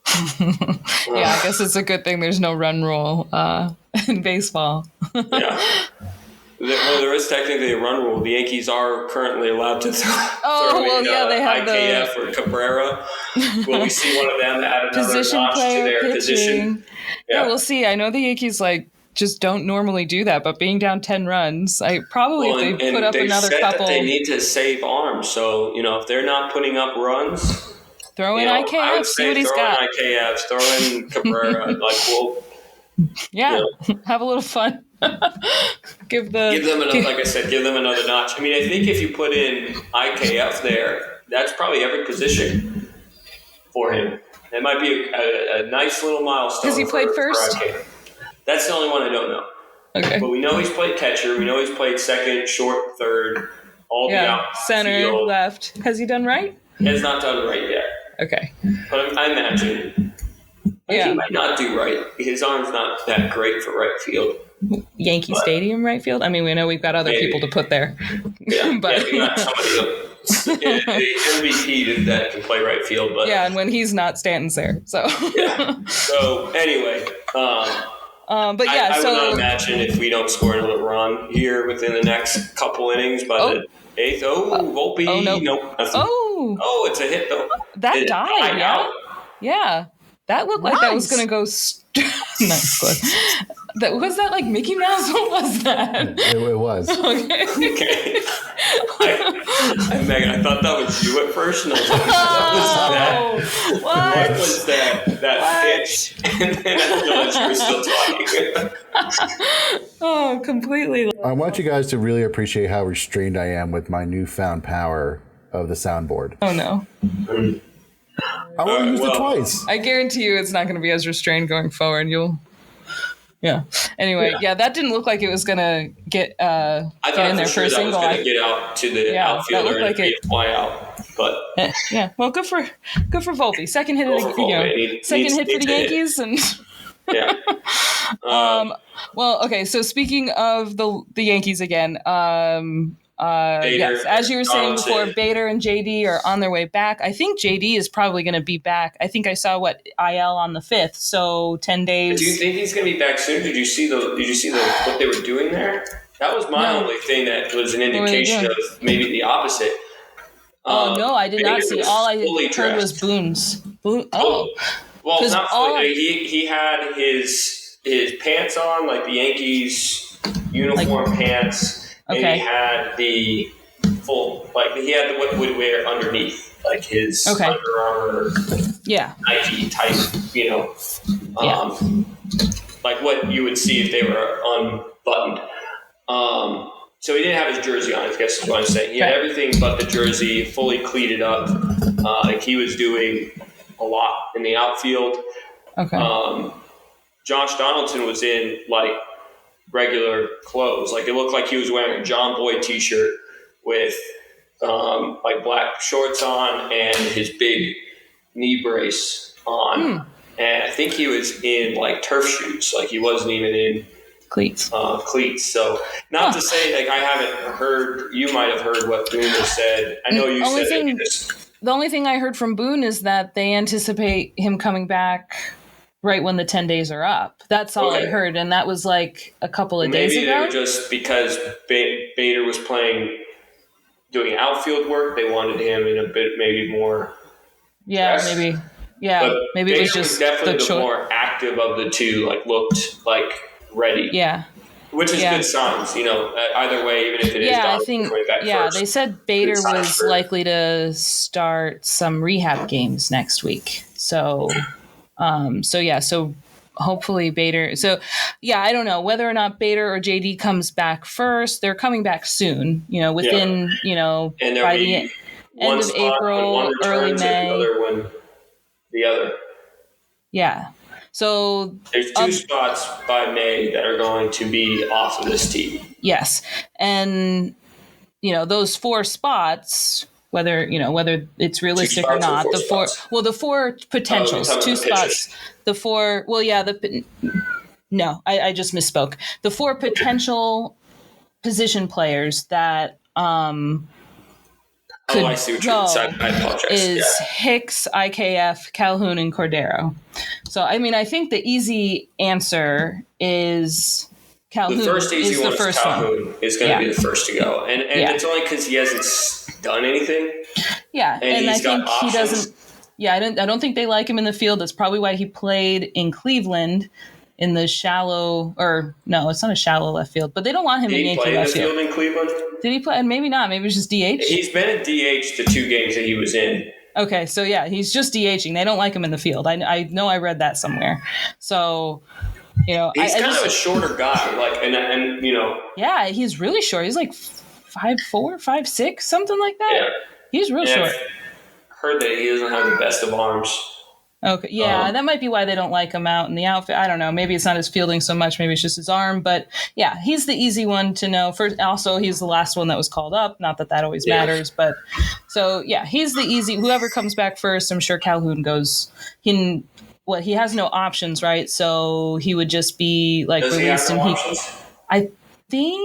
I guess it's a good thing there's no run rule in baseball. there is technically a run rule. The Yankees are currently allowed to throw they have IKF or Cabrera. Will we see one of them add another position notch player to their pitching. position? Yeah, we'll see. I know the Yankees just don't normally do that, but being down 10 runs, if they put up another couple. They need to save arms. So, if they're not putting up runs, throw in IKF, see what he's got. Throw in IKF, throw in Cabrera. Have a little fun. Give them another notch. I mean, I think if you put in IKF there, that's probably every position for him. It might be a nice little milestone. Has he played first? That's the only one I don't know. Okay. But we know he's played catcher. We know he's played second, short, third, all the out center, field. left. Has he done right? He has not done right yet. Okay. But I imagine he might not do right. His arm's not that great for right field. Yankee Stadium right field? I mean, we know we've got other people to put there. Yeah, but we got somebody the MVP that can play right field. But and when he's not, Stanton's there. So So anyway, I would not imagine if we don't score another run here within the next couple innings by the eighth. Volpe. Oh, no. Nope. Oh, it's a hit though. That died. Yeah. Out. Yeah. That looked like that was going to go. Nice. Good. Was that like Mickey Mouse? What was that? It was. Okay. Megan, I thought that was you at first, and I was like, what was that pitch? And then I realized you were still talking. Completely. I want you guys to really appreciate how restrained I am with my newfound power of the soundboard. Oh, no. I want to use it twice. I guarantee you it's not going to be as restrained going forward. Anyway, that didn't look like it was going to get in there for a single. I thought it was going to get out to the outfielder and be a fly out. But well, good for Volpe. Second hit for the Yankees, and well, okay. So speaking of the Yankees again, yes, as you were saying before, Bader and JD are on their way back. I think JD is probably going to be back. I think I saw IL on the 5th, so 10 days. Do you think he's going to be back soon? Did you see what they were doing there? That was my only thing that was an indication of maybe the opposite. No, I did not see. All I heard was Boone's. Well, it's not fully. He had his pants on, like the Yankees uniform pants. Okay. And he had the full, he had what would wear underneath, like his Under Armour, Nike type, like what you would see if they were unbuttoned. So he didn't have his jersey on, I guess is what I'm saying. He had everything but the jersey, fully cleated up. He was doing a lot in the outfield. Okay. Josh Donaldson was in, regular clothes. It looked like he was wearing a John Boy t-shirt with black shorts on and his big knee brace on. And I think he was in turf shoes. He wasn't even in cleats. So not to say I haven't heard, you might have heard what Boone has said. I know you said it. The only thing I heard from Boone is that they anticipate him coming back right when the 10 days are up. That's all I heard, and that was a couple of days ago. Maybe they were just because Bader was doing outfield work, they wanted him in a bit maybe more. Yeah, dressed. Maybe. Yeah, but maybe Bader it was just definitely the more active of the two. Looked ready. Yeah. Which is good signs, either way, even if it is I think, going back first. They said Bader was likely to start some rehab games next week. So hopefully Bader. So, I don't know whether or not Bader or JD comes back first. They're coming back soon, within, and by the end of April, early May. The other. Yeah. So there's two spots by May that are going to be off of this team. Yes. And, those 4 spots, whether it's realistic or not, the 4 potentials, 2 spots, the 4, I just misspoke. The 4 potential position players that, I see what you're saying. I apologize. Is Hicks, IKF, Calhoun, and Cordero. So, I think the easy answer is Calhoun the first easy is one the is first Calhoun one. is going to be the first to go. And it's only because he hasn't done anything. Yeah, and I think he doesn't. Yeah, I don't think they like him in the field. That's probably why he played in Cleveland in the shallow, or no, it's not a shallow left field, but they don't want him in Yankee left field. Did he play in the field in Cleveland? Did he play? And maybe not. Maybe it was just DH. He's been at DH the 2 games that he was in. Okay, so yeah, he's just DHing. They don't like him in the field. I know I read that somewhere. So, he's kind of a shorter guy, and yeah, he's really short. He's like 5'4", 5'6", something like that. Yeah, he's real short. I've heard that he doesn't have the best of arms. Okay, yeah, that might be why they don't like him out in the outfit. I don't know. Maybe it's not his fielding so much. Maybe it's just his arm. But yeah, he's the easy one to know. First, also, he's the last one that was called up. Not that always matters, but so yeah, he's the easy. Whoever comes back first, I'm sure Calhoun goes. He has no options, right? So he would just be like released. Does he have no options? I think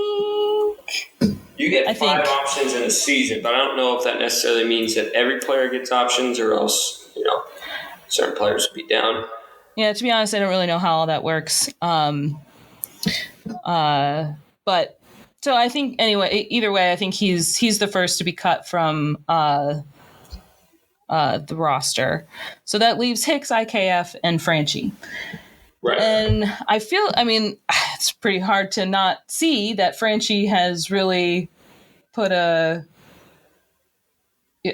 you get 5 options in a season, but I don't know if that necessarily means that every player gets options, or else certain players would be down. Yeah, to be honest, I don't really know how all that works. But so I think anyway, either way, I think he's the first to be cut from the roster. So that leaves Hicks, IKF, and Franchy. Right. And it's pretty hard to not see that Franchy has really put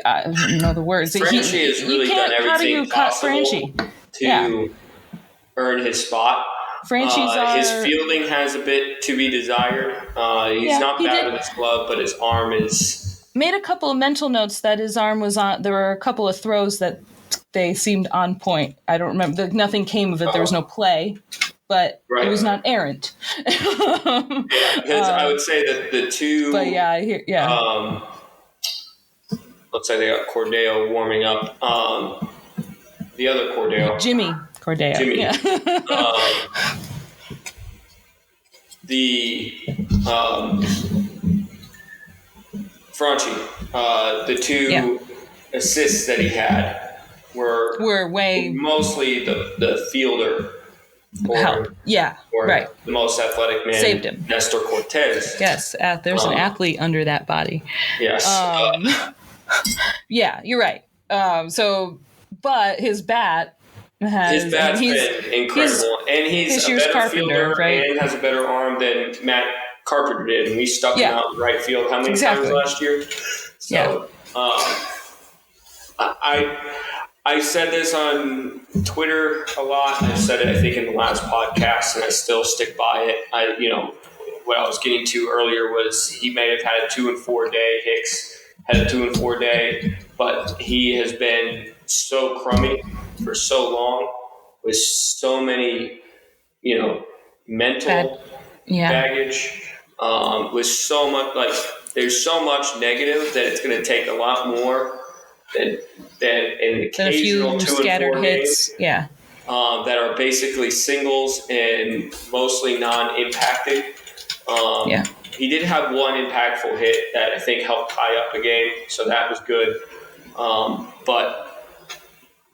I don't know the words. Franchy has really done everything how do you cut Franchy to earn his spot. His fielding has a bit to be desired. He's not bad with his glove, but his arm is... Made a couple of mental notes that his arm was on. There were a couple of throws that they seemed on point. I don't remember. Nothing came of it. There was no play, but it was not errant. I would say that the two... But let's say they got Cordeo warming up. The other Cordeo. Jimmy Cordeo. Yeah. Franchy, the 2 assists that he had were way mostly the fielder. Or right. The most athletic man saved him. Nestor Cortez. Yes, there's an athlete under that body. Yes. Yeah, you're right. But his bat's been incredible, and he's a better fielder, right? And has a better arm than Matt Carpenter did, and we stuck him out in right field how many times last year? So, I said this on Twitter a lot. I said it, I think, in the last podcast, and I still stick by it. What I was getting to earlier was he may have had a 2-4 day. Hicks had a 2-4 day, but he has been so crummy for so long with so many, mental baggage, with so much, there's so much negative that it's going to take a lot more than an occasional 2 scattered 4 hits. Days, that are basically singles and mostly non-impacted. He did have one impactful hit that I think helped tie up the game, so that was good. But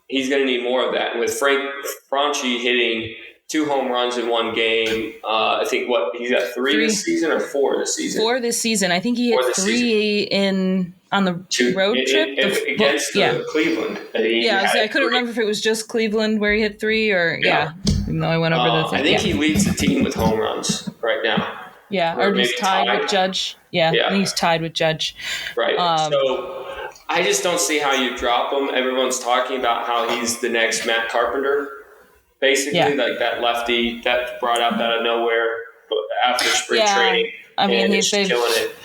he's going to need more of that. And with Franchy hitting 2 home runs in one game, I think he's got 3 this season or 4 this season? 4 this season. I think he hit 3 on the road trip against Cleveland. I couldn't remember if it was just Cleveland where he hit 3 or even though I went over the thing. I think he leads the team with home runs right now. Yeah, or he's tied with Judge. Yeah, I think he's tied with Judge. Right. So I just don't see how you drop him. Everyone's talking about how he's the next Matt Carpenter, basically, like that lefty that brought out out of nowhere after spring training. I mean, he's killing it.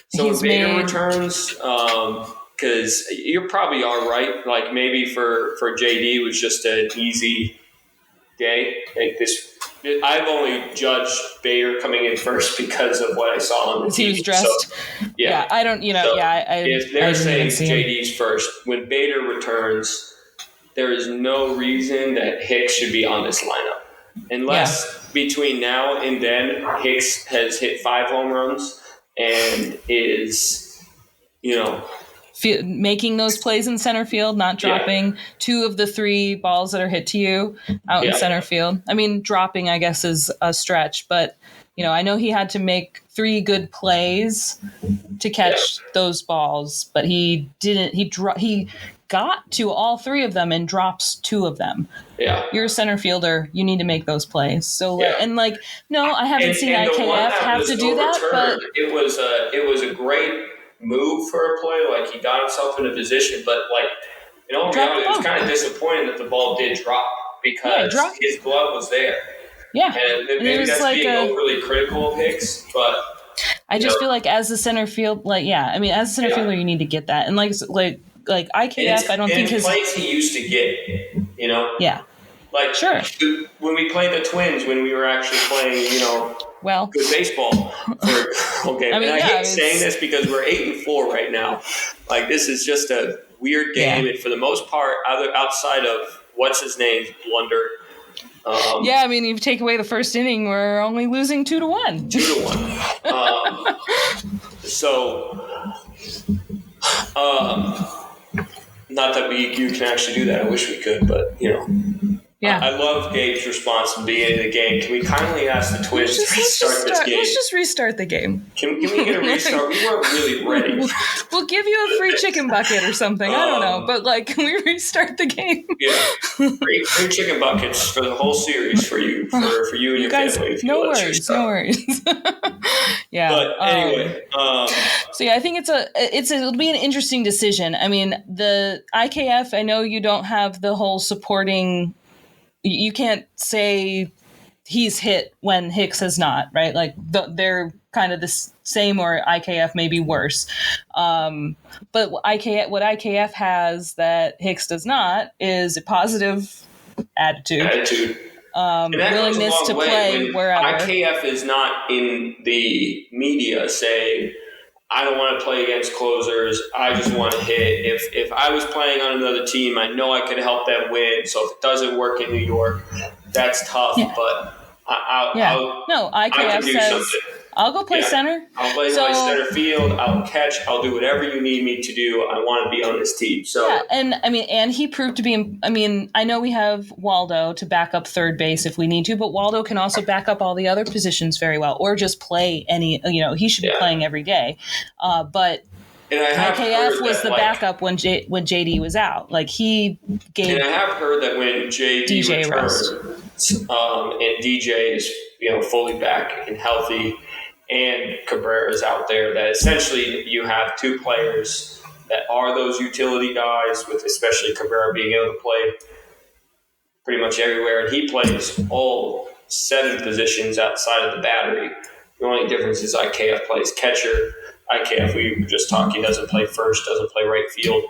So when Bader returns, because you probably are right. Like maybe for JD it was just an easy day. Like this. I've only judged Bader coming in first because of what I saw on the team. He was dressed. So, I don't, if they're saying JD's first, when Bader returns, there is no reason that Hicks should be on this lineup. Unless between now and then, Hicks has hit 5 home runs and is, making those plays in center field, not dropping 2 of the 3 balls that are hit to you out in center field. I mean, dropping, I guess, is a stretch, but I know he had to make 3 good plays to catch those balls, but he didn't. He got to all 3 of them and drops 2 of them. Yeah, you're a center fielder. You need to make those plays. So no, I haven't seen IKF have to do that, but it was a great move for a play. Like, he got himself in a position, but in all reality, it was kind of disappointing that the ball did drop because his glove was there. Yeah, and maybe that's being overly critical of Hicks, but I just feel like as a center field, as a center fielder, you need to get that, and like IKF, I don't think his plays he used to get. Yeah. Sure. When we played the Twins, when we were actually playing, good baseball for a whole game. I hate saying this because we're 8-4 right now. This is just a weird game, and for the most part, outside of what's his name's blunder. You take away the first inning, we're only losing 2-1. 2-1. Not that you can actually do that. I wish we could, but I love Gabe's response in the beginning of the game. Can we kindly ask the Twins to restart this game? Let's just restart the game. Can we get a restart? We weren't really ready. We'll give you a free chicken bucket or something. I don't know, but can we restart the game? Yeah, free chicken buckets for the whole series for you and your guys, family. No worries. Yeah. But anyway, I think it'll be an interesting decision. I mean, the IKF. I know you don't have the whole supporting. You can't say he's hit when Hicks has not, right? They're kind of the same, or IKF may be worse. But what IKF has that Hicks does not is a positive attitude. Willingness to play wherever. IKF is not in the media saying, I don't want to play against closers. I just want to hit. If I was playing on another team, I know I could help them win. So if it doesn't work in New York, that's tough. Yeah. But IKF says, something. I'll go play center. I'll play center field. I'll catch. I'll do whatever you need me to do. I want to be on this team. So and he proved to be. I know we have Waldo to back up third base if we need to, but Waldo can also back up all the other positions very well, or just play any. He should be playing every day. But IKF was the backup when JD was out. He gave. And I have heard that when JD returned, and DJ is fully back and healthy, and Cabrera's out there, that essentially you have 2 players that are those utility guys, with especially Cabrera being able to play pretty much everywhere, and he plays all 7 positions outside of the battery. The only difference is IKF plays catcher. IKF, we were just talking, doesn't play first, doesn't play right field.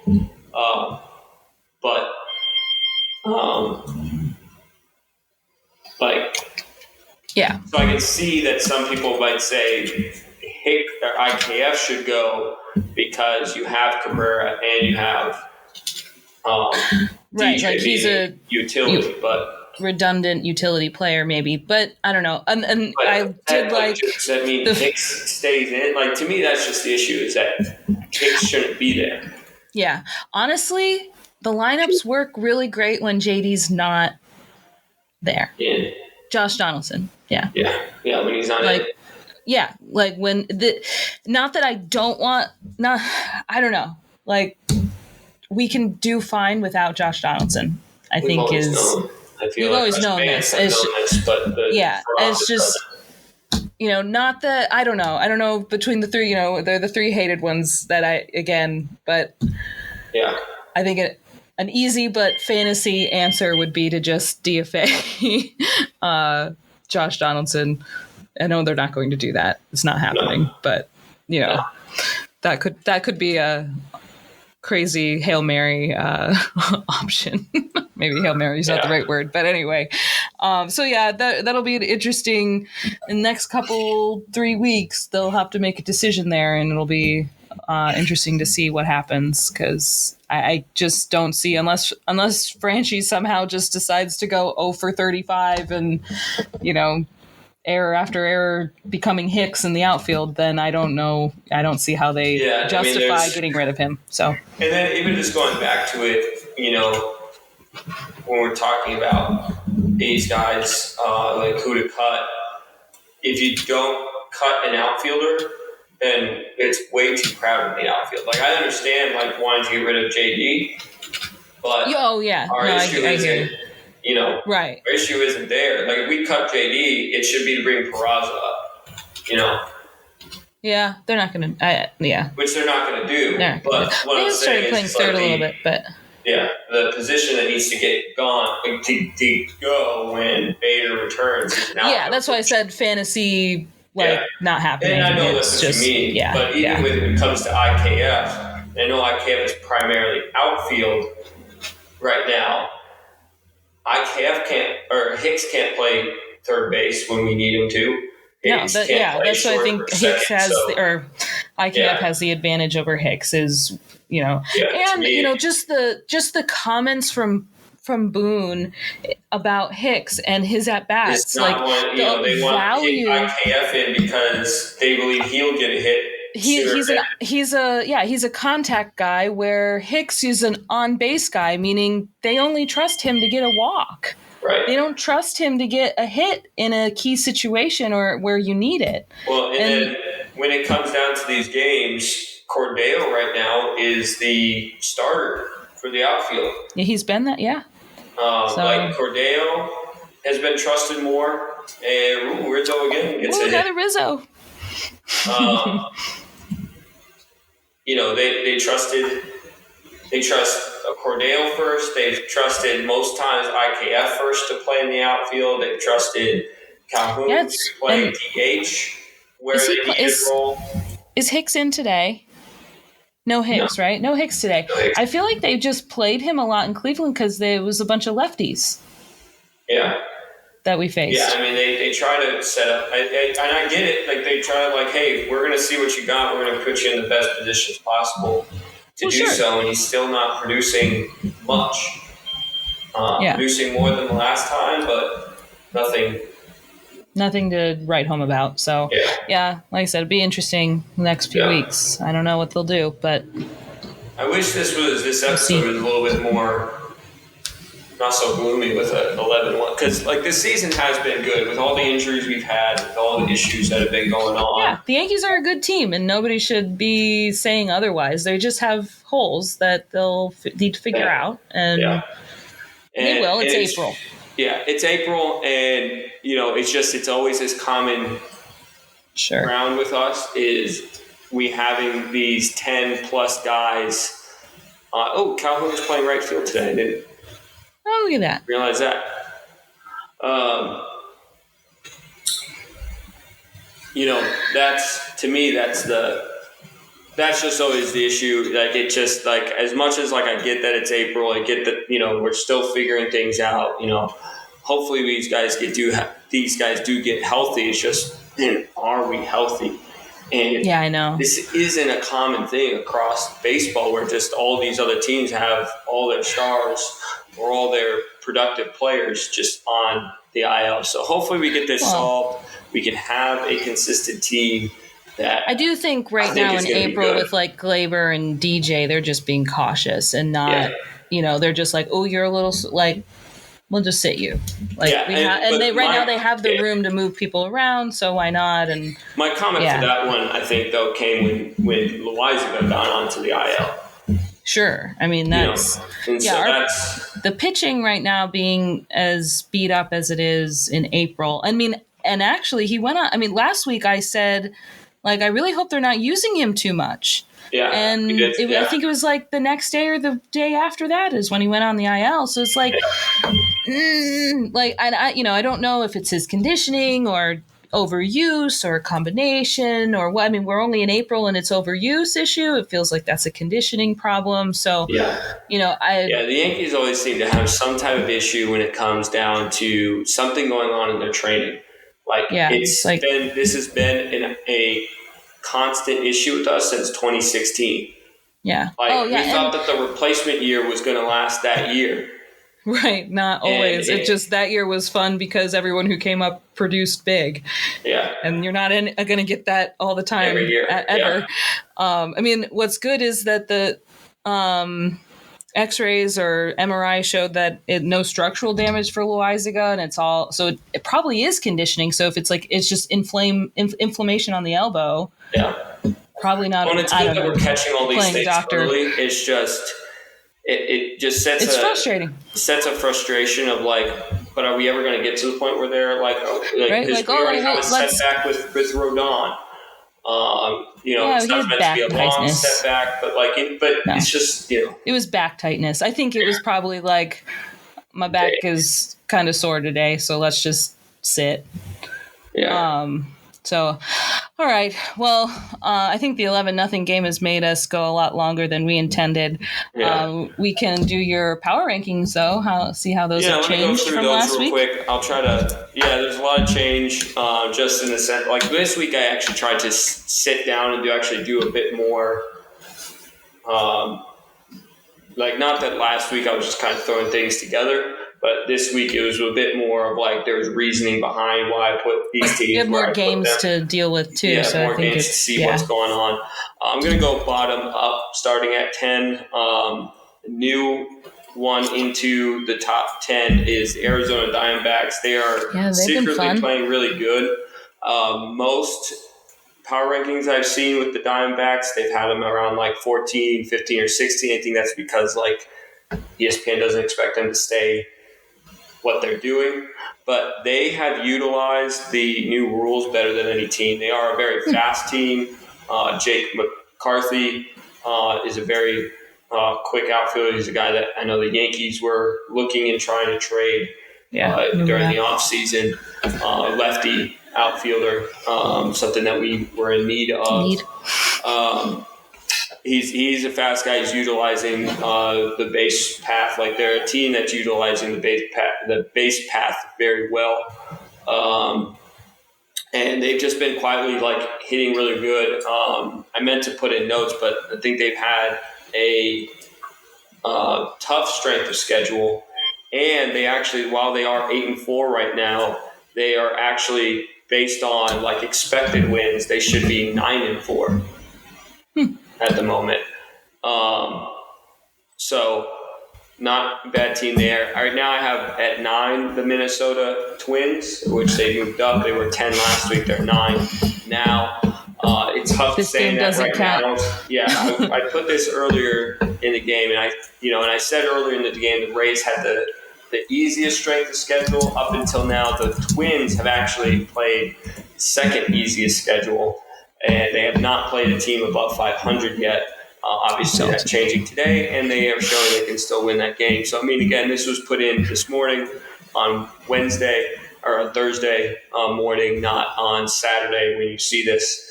So I can see that some people might say Hick or IKF should go because you have Cabrera and you have DJ he's a utility, but redundant utility player maybe, but I don't know. And I did does that mean Hicks stays in? To me, that's just the issue, is that Hicks shouldn't be there. Yeah, honestly, the lineups work really great when JD's not there. Yeah. Josh Donaldson. Yeah. When he's not in. Yeah, when not that I don't want. I don't know. We can do fine without Josh Donaldson. We've always known this. It's just not that I don't know. I don't know between the 3. They're the 3 hated ones that but I think an easy but fantasy answer would be to just DFA Josh Donaldson. I know they're not going to do that. It's not happening, but that could be a crazy Hail Mary option. Maybe Hail Mary is not the right word, but anyway. That'll be an interesting. In the next 3 weeks, they'll have to make a decision there, and it'll be interesting to see what happens, because I just don't see, unless Franchi somehow just decides to go 0 for 35 and error after error becoming Hicks in the outfield, then I don't know. I don't see how they justify getting rid of him. So, and then even just going back to it, when we're talking about these guys, like who to cut, if you don't cut an outfielder, then it's way too crowded in the outfield. Like, I understand wanting to get rid of JD, but our issue isn't. Right. Our issue isn't there. Like, if we cut JD, it should be to bring Peraza up. Yeah, they're not going to. Which they're not going to do. But what I'm saying started playing third a little bit, but the position that needs to get gone to go when Bader returns. Yeah, that's why I said fantasy. Not happening. And I know that's what you mean. Yeah, but even when it comes to IKF, I know IKF is primarily outfield right now. Hicks can't play third base when we need him to. That's why I think Hicks IKF has the advantage over Hicks is, just the comments from Boone about Hicks and his at bats, they want IKF in because they believe he'll get a hit. He's a contact guy, where Hicks is an on base guy, meaning they only trust him to get a walk. Right. They don't trust him to get a hit in a key situation or where you need it. Well, and then when it comes down to these games, Cordeo right now is the starter for the outfield. Yeah, he's been that. Yeah. Cordeo has been trusted more, and Rizzo again gets a hit. Another Rizzo. They trust Cordeo first. They've trusted most times IKF first to play in the outfield. They've trusted Calhoun to play DH where they need his role. Is Hicks in today? No Hicks, right? No Hicks today. No Hicks. I feel like they just played him a lot in Cleveland because there was a bunch of lefties. Yeah. That we faced. Yeah, I mean, they try to set up, and I get it. Like, they try to, hey, we're going to see what you got. We're going to put you in the best positions possible to do so, and he's still not producing much. Producing more than the last time, but nothing to write home about. So, like I said, it'd be interesting the next few weeks. I don't know what they'll do, but I wish this episode was a little bit more not so gloomy with an 11-1, because this season has been good with all the injuries we've had, with all the issues that have been going on. Yeah, the Yankees are a good team, and nobody should be saying otherwise. They just have holes that they'll need to figure out, and they will. It's April. Yeah, it's April, and it's always this common ground with us is we having these 10+ guys. Calhoun was playing right field today. I didn't look at that. Realize that. That's, to me, that's just always the issue. Like, it just, as much as I get that it's April, I get that, we're still figuring things out. Hopefully these guys do get healthy. It's just, are we healthy? And I know this isn't a common thing across baseball, where just all these other teams have all their stars or all their productive players just on the IL. So hopefully we get this solved. We can have a consistent team. That I do think now in April with Glaber and DJ, they're just being cautious and not, they're just you're a little we'll just sit you. Now they have the room to move people around, so why not? And my comment for that one, I think, though, came when Loizaga got onto the IL. Sure. I mean, that's the pitching right now being as beat up as it is in April. I mean, and actually he went on. I mean, last week I said, I really hope they're not using him too much. Yeah. And I think it was the next day or the day after that is when he went on the IL. So it's I don't know if it's his conditioning or overuse or a combination or what. I mean, we're only in April and it's overuse issue. It feels like that's a conditioning problem. So, the Yankees always seem to have some type of issue when it comes down to something going on in their training. This has been a constant issue with us since 2016. Yeah. We thought that the replacement year was going to last that year. Right, not always. It just that year was fun because everyone who came up produced big. Yeah. And you're not going to get that all the time Every year. ever. Yeah. I mean, what's good is that the X-rays or MRI showed that no structural damage for Loizaga, and it probably is conditioning. So if it's like it's just inflammation on the elbow, probably not. Well, it's good that we're catching all these things early. It's just it just sets frustrating. Sets a frustration of like, but are we ever going to get to the point where they're like, right? Like, we already have a setback with Rodon. It's not meant to be a long setback, but it's just, It was back tightness. I think it was probably like, my back is kind of sore today, so let's just sit. Yeah. So, all right. Well, I think the 11-0 game has made us go a lot longer than we intended. Yeah. We can do your power rankings, though. See how those have changed from last week. Quick. I'll try to. Yeah, there's a lot of change. Just in the sense, like this week, I actually tried to sit down and do a bit more. Not that last week I was just kind of throwing things together. But this week it was a bit more of like there was reasoning behind why I put these teams. You have more games to deal with too. Yeah, so more I think games to see what's going on. I'm going to go bottom up, starting at 10. New one into the top 10 is Arizona Diamondbacks. They are secretly playing really good. Most power rankings I've seen with the Diamondbacks, they've had them around like 14, 15, or 16. I think that's because like ESPN doesn't expect them to stay what they're doing, but they have utilized the new rules better than any team. They are a very fast team. Jake McCarthy is a very quick outfielder. He's a guy that I know the Yankees were looking and trying to trade during the offseason. Lefty outfielder, something that we were in need of. He's a fast guy. He's utilizing the base path. Like they're a team that's utilizing the base path very well, and they've just been quietly like hitting really good. I meant to put in notes, but I think they've had a tough strength of schedule, and they actually, while they are 8-4 right now, they are actually based on like expected wins. They should be 9-4. At the moment. So not a bad team there. All right, now I have at 9 the Minnesota Twins, which they moved up. They were 10 last week. They're 9 now. It's tough to say that right now. Yeah, I put this earlier in the game, and I said earlier in the game the Rays had the easiest strength of schedule up until now. The Twins have actually played second easiest schedule. And they have not played a team above 500 yet. Obviously, that's changing today, and they are showing they can still win that game. So, I mean, again, this was put in this morning on Wednesday or on Thursday morning, not on Saturday when you see this.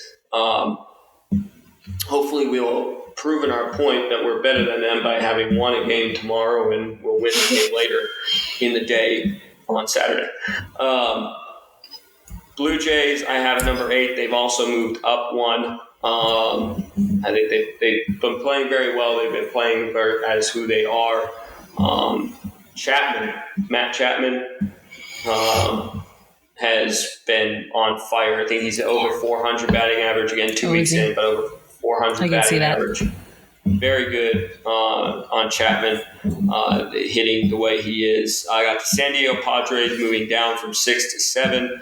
Hopefully, we'll prove in our point that we're better than them by having won a game tomorrow, and we'll win the game later in the day on Saturday. Blue Jays, I have number 8. They've also moved up one. I think they've been playing very well. They've been playing as who they are. Matt Chapman has been on fire. I think he's over 400 batting average again 2 weeks in, but over 400 batting average. Very good on Chapman, hitting the way he is. I got the San Diego Padres moving down from 6 to 7.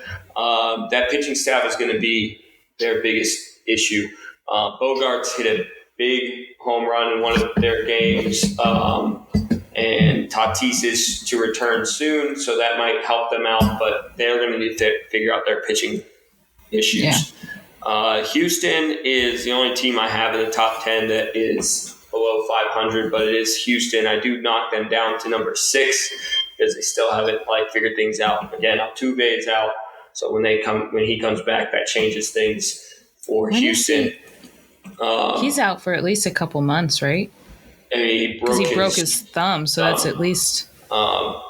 That pitching staff is going to be their biggest issue. Bogarts hit a big home run in one of their games, and Tatis is to return soon, so that might help them out, but they're going to need to figure out their pitching issues. Yeah. Houston is the only team I have in the top 10 that is below 500, but it is Houston. I do knock them down to number 6 because they still haven't figured things out. Again, Altuve is out, so when he comes back, that changes things for Houston. He's out for at least a couple months, right? I mean, he broke his thumb, so that's at least. That's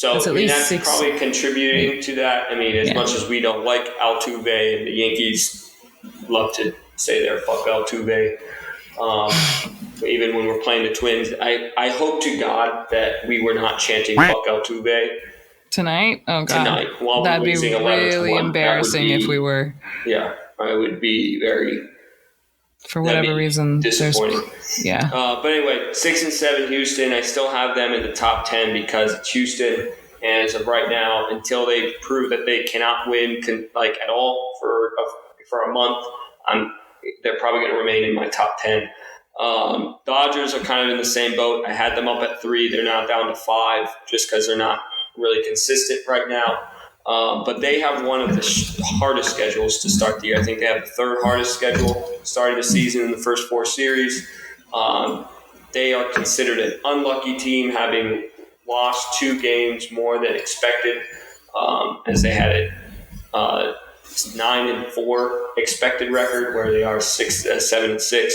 probably contributing to that. I mean, as much as we don't like Altuve, and the Yankees love to say they're fuck Altuve. even when we're playing the Twins. I hope to God that we were not chanting "Fuck Altuve" tonight. Oh God, tonight while that'd we're be losing 11-1. really embarrassing if we were. Yeah, I would be very. For whatever reason, disappointing. Yeah. But anyway, 6 and 7 Houston. I still have them in the top 10 because it's Houston. And as of right now, until they prove that they cannot win at all for a month, they're probably going to remain in my top 10. Dodgers are kind of in the same boat. I had them up at 3. They're now down to 5 just because they're not really consistent right now. But they have one of the hardest schedules to start the year. I think they have the third hardest schedule starting the season in the first 4 series. They are considered an unlucky team, having lost 2 games more than expected, as they had a 9-4 expected record, where they are 7-6.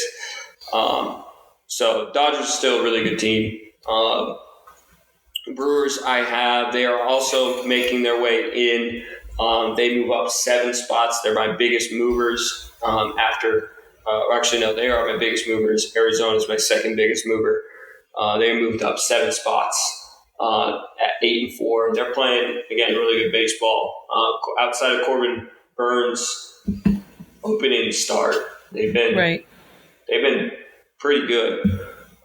So Dodgers are still a really good team. Brewers, they are also making their way in. They move up 7 spots. They're my biggest movers they are my biggest movers. Arizona is my second biggest mover. They moved up 7 spots at 8-4. They're playing, again, really good baseball. Outside of Corbin Burns' opening start, they've been pretty good.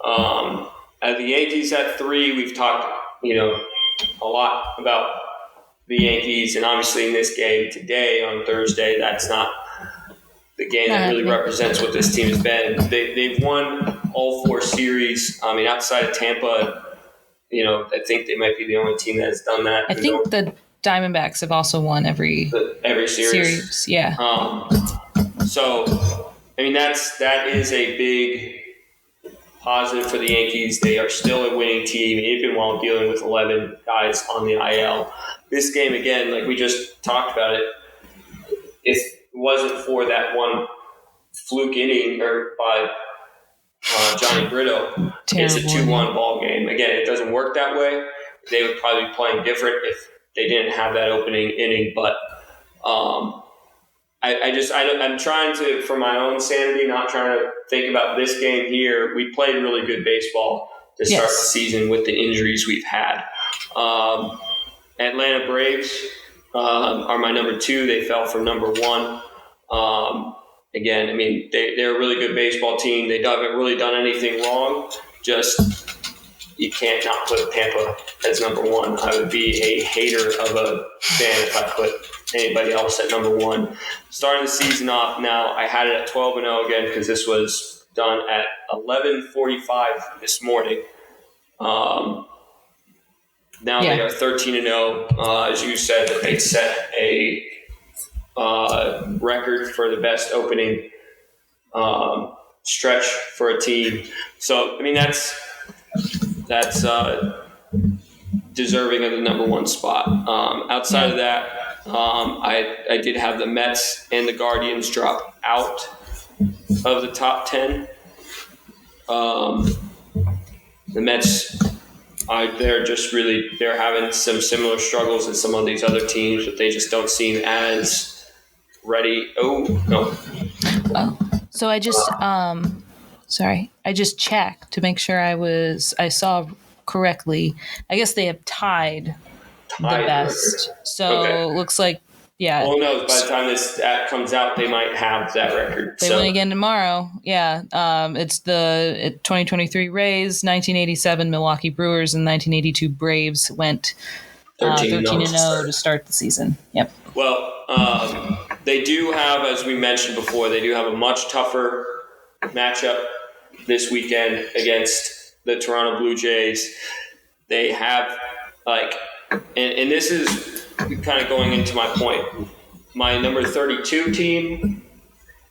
The Yankees at 3, we've talked a lot about the Yankees, and obviously in this game today on Thursday, that's not the game that really represents what this team has been. They've won all 4 series. I mean, outside of Tampa, I think they might be the only team that has done that. I think the Diamondbacks have also won every series. Yeah. So, I mean, that is a big positive for the Yankees. They are still a winning team, even while dealing with 11 guys on the IL. This game, again, like we just talked about it, if it wasn't for that one fluke inning by Johnny Brito, it's a 2-1 ball game. Again, it doesn't work that way. They would probably be playing different if they didn't have that opening inning. But I'm trying to, for my own sanity, not trying to think about this game here. We played really good baseball to start the season with the injuries we've had. Atlanta Braves are my number 2. They fell from number 1. Again, I mean, they're a really good baseball team. They haven't really done anything wrong. Just you can't not put Tampa as number 1. I would be a hater of a fan if I put anybody else at number 1. Starting the season off now, I had it at 12-0 again because this was done at 11:45 this morning. Now they are 13-0. As you said, that they set a record for the best opening stretch for a team. So, I mean, that's deserving of the number 1 spot. Outside of that, I did have the Mets and the Guardians drop out of the top 10. The Mets, they're having some similar struggles as some of these other teams, but they just don't seem as ready. Oh, no. So I just, I just checked to make sure I saw correctly. I guess they have tied the best. So it looks like, Well, no, by the time this app comes out, they might have that record. They win again tomorrow. Yeah. It's the 2023 Rays, 1987 Milwaukee Brewers, and 1982 Braves went 13-0 to start the season. Yep. Well, they do have, as we mentioned before, they do have a much tougher matchup this weekend against the Toronto Blue Jays. They have, and this is kind of going into my point. My number 32 team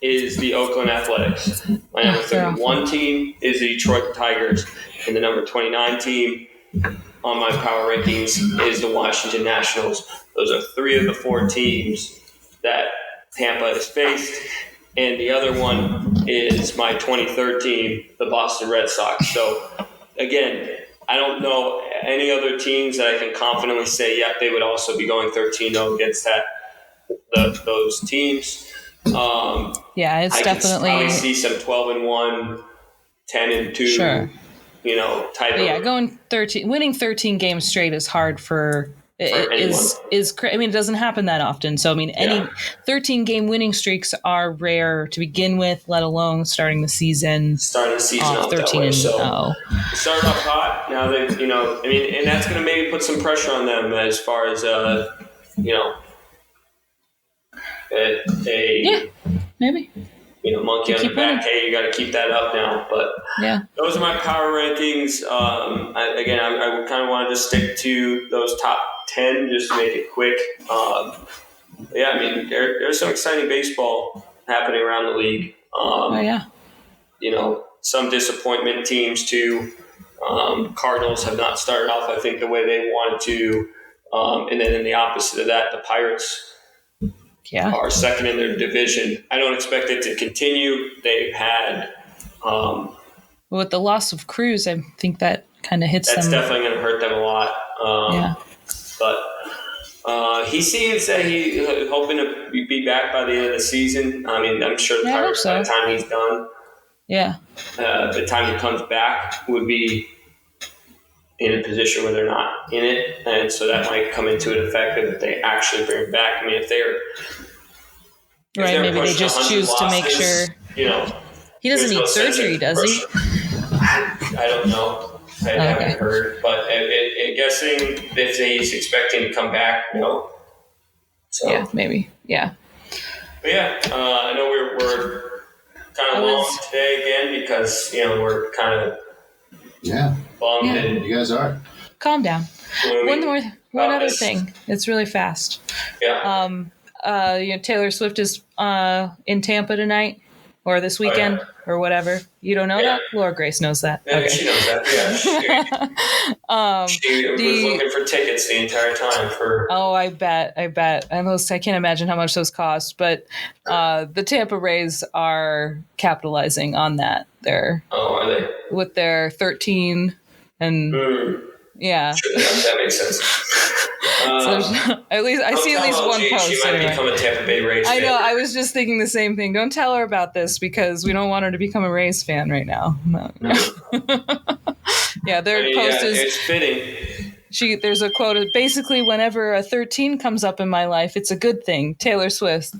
is the Oakland Athletics. My number 31 team is the Detroit Tigers. And the number 29 team on my power rankings is the Washington Nationals. Those are 3 of the 4 teams that Tampa has faced. And the other one is my 23rd team, the Boston Red Sox. So, again, I don't know any other teams that I can confidently say, they would also be going 13-0 against those teams. It's definitely. I can probably see some 12-1 10-2. Sure. Type But yeah, winning 13 games straight is hard for anyone. It doesn't happen that often. So any 13 game winning streaks are rare to begin with, let alone starting the season off 13 that way. So starting off hot. Now they, and that's going to maybe put some pressure on them as far as maybe. Monkey on the back. Hey, you got to keep that up now. But those are my power rankings. I kind of wanted to stick to those top 10 just to make it quick. There's some exciting baseball happening around the league. Some disappointment teams too. Cardinals have not started off, I think, the way they wanted to. And then in the opposite of that, the Pirates are second in their division. I don't expect it to continue. They've had with the loss of Cruz, I think that kind of hits them. That's definitely going to hurt them a lot. But he seems that he's hoping to be back by the end of the season. I'm sure the Pirates, by the time he's done, the time he comes back, would be in a position where they're not in it, and so that might come into an effect if they actually bring him back. If they're maybe they just choose to make sure. He doesn't need surgery, does he? I don't know. I haven't heard, but guessing if he's expecting to come back, So maybe, But I know we're kind of long today again because we're kind of bummed. And you guys are. Calm down. One other thing. It's really fast. Taylor Swift is in Tampa tonight or this weekend or whatever. You don't know that? Laura Grace knows that. Yeah, she knows that. Yeah, she was looking for tickets the entire time for. Oh, I bet. I can't imagine how much those cost, but the Tampa Rays are capitalizing on that. Are they? With their 13 and Sure, that makes sense. So at least I see at least one post. She might become a Tampa Bay Rays fan. I know. I was just thinking the same thing. Don't tell her about this because we don't want her to become a Rays fan right now. No. Their post is. It's fitting. There's a quote. Basically, whenever a 13 comes up in my life, it's a good thing. Taylor Swift,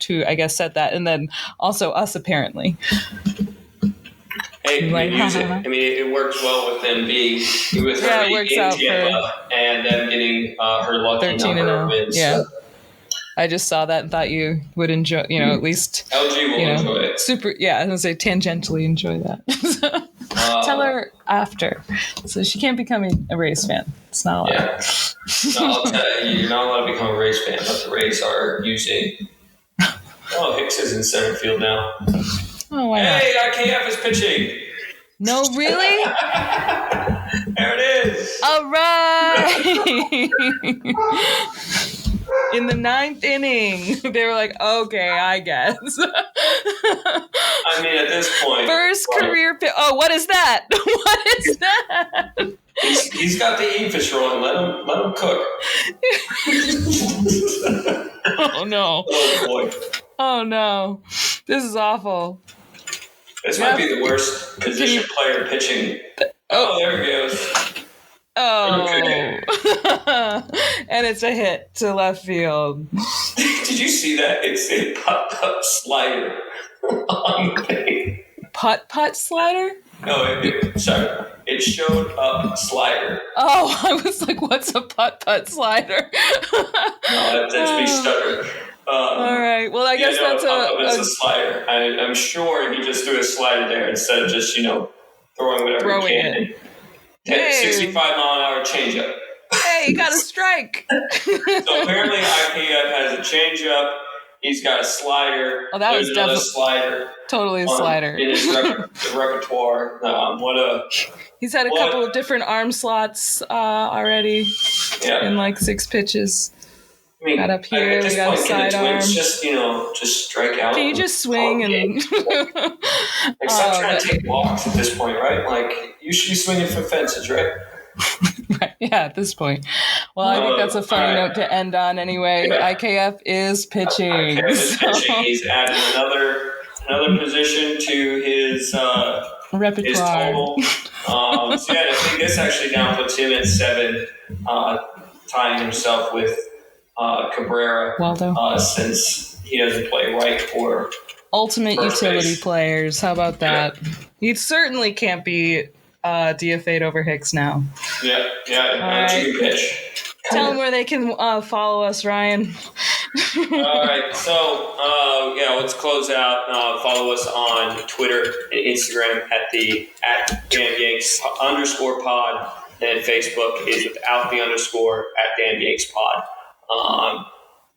who I guess said that, and then also us apparently. Hey, use it. It works well with them being with her being in Tampa and them getting her lucky number of wins. Yeah. I just saw that and thought you would enjoy, at least LG will enjoy it. Super, I was going to say tangentially enjoy that. Tell her after. So she can't become a Rays fan. It's not allowed. Yeah. No, I'll tell you, you're not allowed to become a Rays fan, but the Rays are using. Oh, Hicks is in center field now. Oh, why not? Hey, IKF is pitching. No, really? There it is. All right. In the 9th inning, they were like, okay, I guess. At this point. First career pitch. Oh, what is that? What is that? He's got the Enfish rolling. Let him cook. Oh, no. Oh, boy. Oh, no. This is awful. This might be the worst position player pitching. Oh, there he goes. Oh. Okay. And it's a hit to left field. Did you see that? It's a putt-putt slider on the thing. Putt-putt slider? No, it showed up slider. Oh, I was like, what's a putt-putt slider? No, that's me stuttering. All right. Well, I guess that's it's a slider. I'm sure he just threw a slider there instead of just, throwing whatever he can. 65-mile-an-hour changeup. Hey, you got a strike. So apparently IKF has a changeup. He's got a slider. Oh, that was definitely a slider. Totally a slider. In his repertoire. He's had a couple of different arm slots already in like 6 pitches. Got up here, we got a sidearm. Just strike out. Can you just swing and stop trying to take walks at this point, right? Like you should be swinging for fences, right? Right. Yeah, at this point. Well, I think that's a funny note to end on anyway. Yeah. IKF is pitching. He's added another position to his repertoire. total. So yeah, I think this actually now puts him at 7, tying himself with Cabrera, Waldo. since he doesn't play right or Ultimate first utility base. players. How about that? He certainly can't be DFA'd over Hicks now. Yeah, that's a good pitch. Tell them where they can follow us, Ryan. All right, so let's close out. Follow us on Twitter and Instagram at @DamnYanks_pod, and Facebook is without the underscore @DamnYanksPod.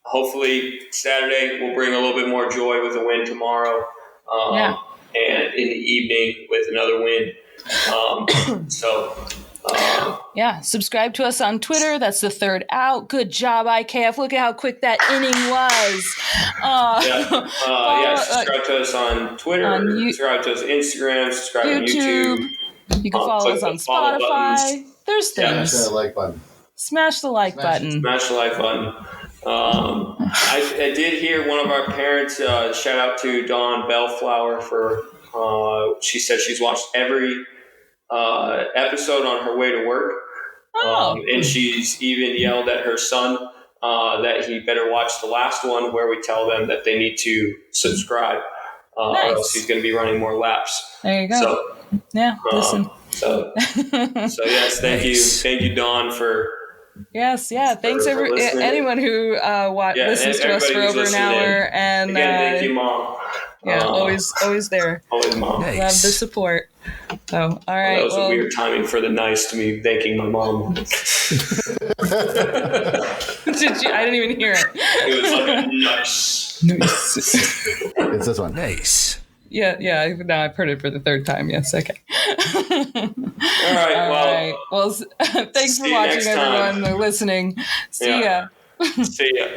Hopefully Saturday will bring a little bit more joy with a win tomorrow, and in the evening with another win. Subscribe to us on Twitter. That's the third out. Good job, IKF. Look at how quick that inning was. Subscribe to us on Twitter, subscribe to us on Instagram, subscribe on YouTube. You can follow us on Spotify. There's things. Smash that like button. Smash the like button. Smash the like button. I did hear one of our parents, shout out to Dawn Bellflower for, she said she's watched every episode on her way to work. And she's even yelled at her son that he better watch the last one, where we tell them that they need to subscribe, or else he's going to be running more laps. There you go. So, listen. So yes, thank you, Dawn, for. Yes, thanks anyone who listens to us for over an hour. And again, thank you, Mom. Always there. Always, Mom. Love the support. So, all right. That was a weird timing for the nice to me thanking my mom. Did you? I didn't even hear it. It was like a nice. It's this one. Nice. Yeah. Now I've heard it for the third time. Yes. Okay. All right. Well, thanks for watching, everyone. Listening. See ya. See ya.